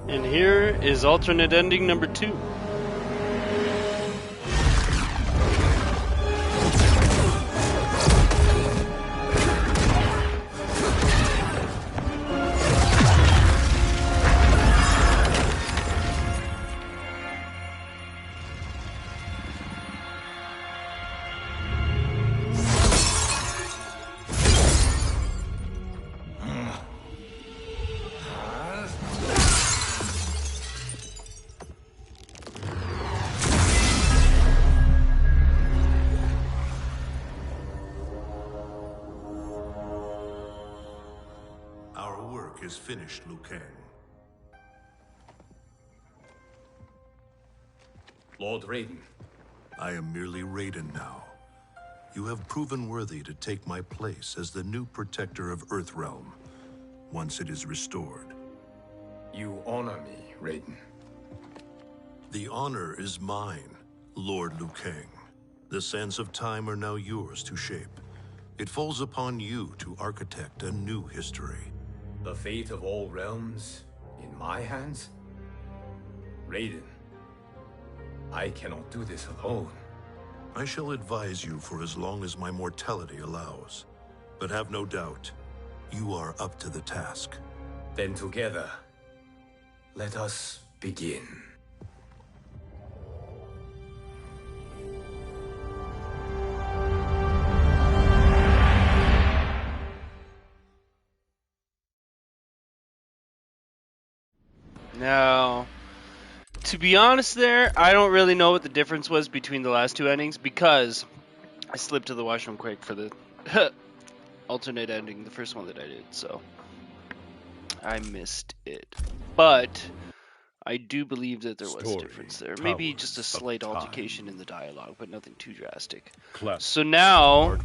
And here is alternate ending number 2. Is finished, Liu Kang. Lord Raiden. I am merely Raiden now. You have proven worthy to take my place as the new protector of Earthrealm, once it is restored. You honor me, Raiden. The honor is mine, Lord Liu Kang. The sands of time are now yours to shape. It falls upon you to architect a new history. The fate of all realms in my hands? Raiden, I cannot do this alone. I shall advise you for as long as my mortality allows. But have no doubt, you are up to the task. Then together, let us begin. Now, To be honest there, I don't really know what the difference was between the last two endings because I slipped to the washroom quick for the alternate ending, the first one that I did, so I missed it. But I do believe that there was a difference there. Maybe just a slight altercation in the dialogue, but nothing too drastic. So now,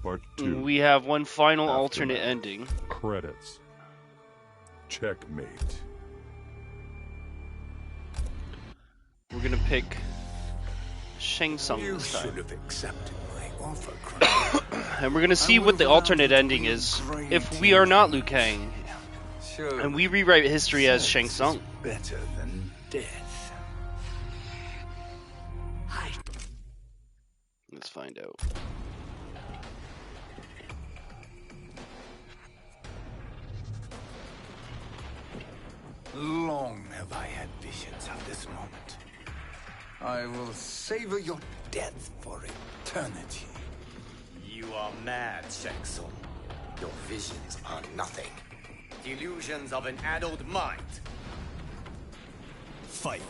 Part 2. we have one final Aftermath. alternate ending. Credits. Checkmate. We're gonna pick Shang Tsung You this time. should have accepted my offer, And we're gonna see what the alternate ending is if we are not Liu Kang. Sure. And we rewrite history as Shang Tsung. Better than death. Let's find out. Long have I had visions of this moment. I will savor your death for eternity. You are mad, Shang Tsung. Your visions are nothing. Delusions of an addled mind. Fight.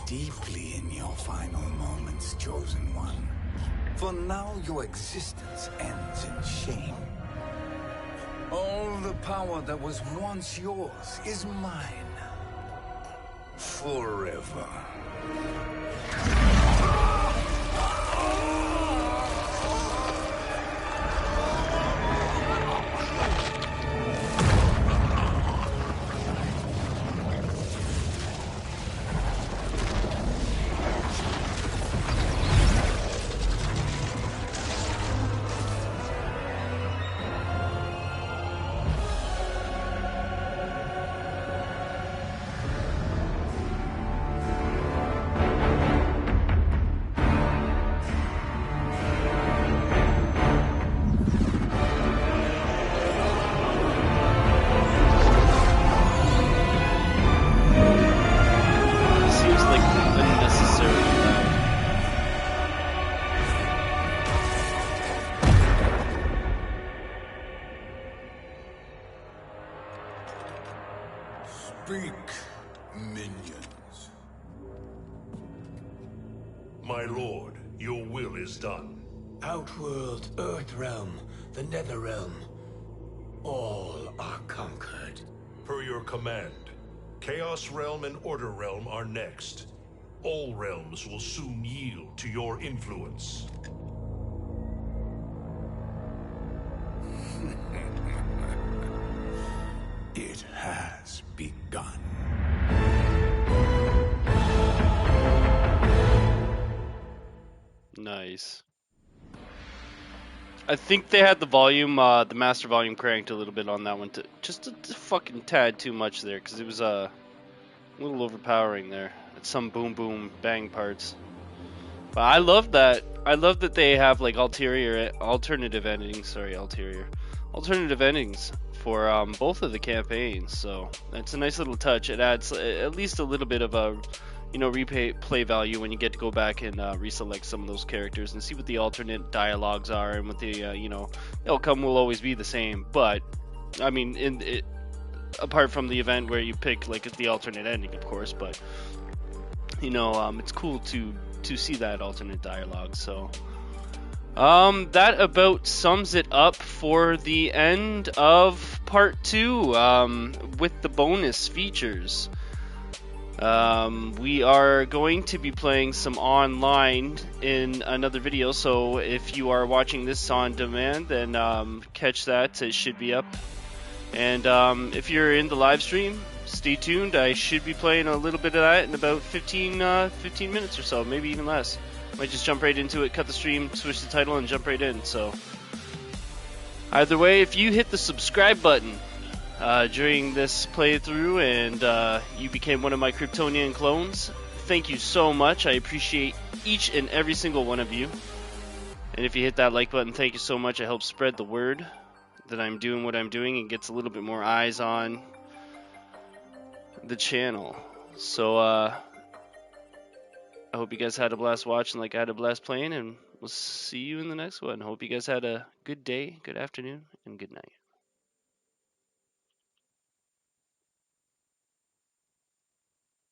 Deeply in your final moments, chosen one. For now, your existence ends in shame. All the power that was once yours is mine. Forever. Seems like unnecessary. Speak, minions. My lord, your will is done. Outworld, Earthrealm, the Netherrealm. All are conquered. Per your command, Chaos Realm and Order Realm are next. All realms will soon yield to your influence. It has begun. Nice. I think they had the volume, the master volume cranked a little bit on that one, just a fucking tad too much there, because it was a little overpowering there at some boom boom bang parts. But I love that. I love that they have like alternative endings for both of the campaigns. So that's a nice little touch. It adds at least a little bit of a replay value when you get to go back and reselect some of those characters and see what the alternate dialogues are and what the the outcome will always be the same. But I mean, apart from the event where you pick like the alternate ending, of course. But it's cool to see that alternate dialogue. So That about sums it up for the end of part 2, with the bonus features. We are going to be playing some online in another video, so if you are watching this on demand, then catch that. It should be up. And if you're in the live stream, stay tuned. I should be playing a little bit of that in about 15 minutes or so, maybe even less. Might just jump right into it, cut the stream, switch the title, and jump right in. So either way, if you hit the subscribe button during this playthrough and you became one of my Kryptonian clones, thank you so much. I appreciate each and every single one of you. And if you hit that like button, thank you so much. It helps spread the word that I'm doing what I'm doing and gets a little bit more eyes on the channel. So I hope you guys had a blast watching like I had a blast playing, and we'll see you in the next one. Hope you guys had a good day, good afternoon, and good night.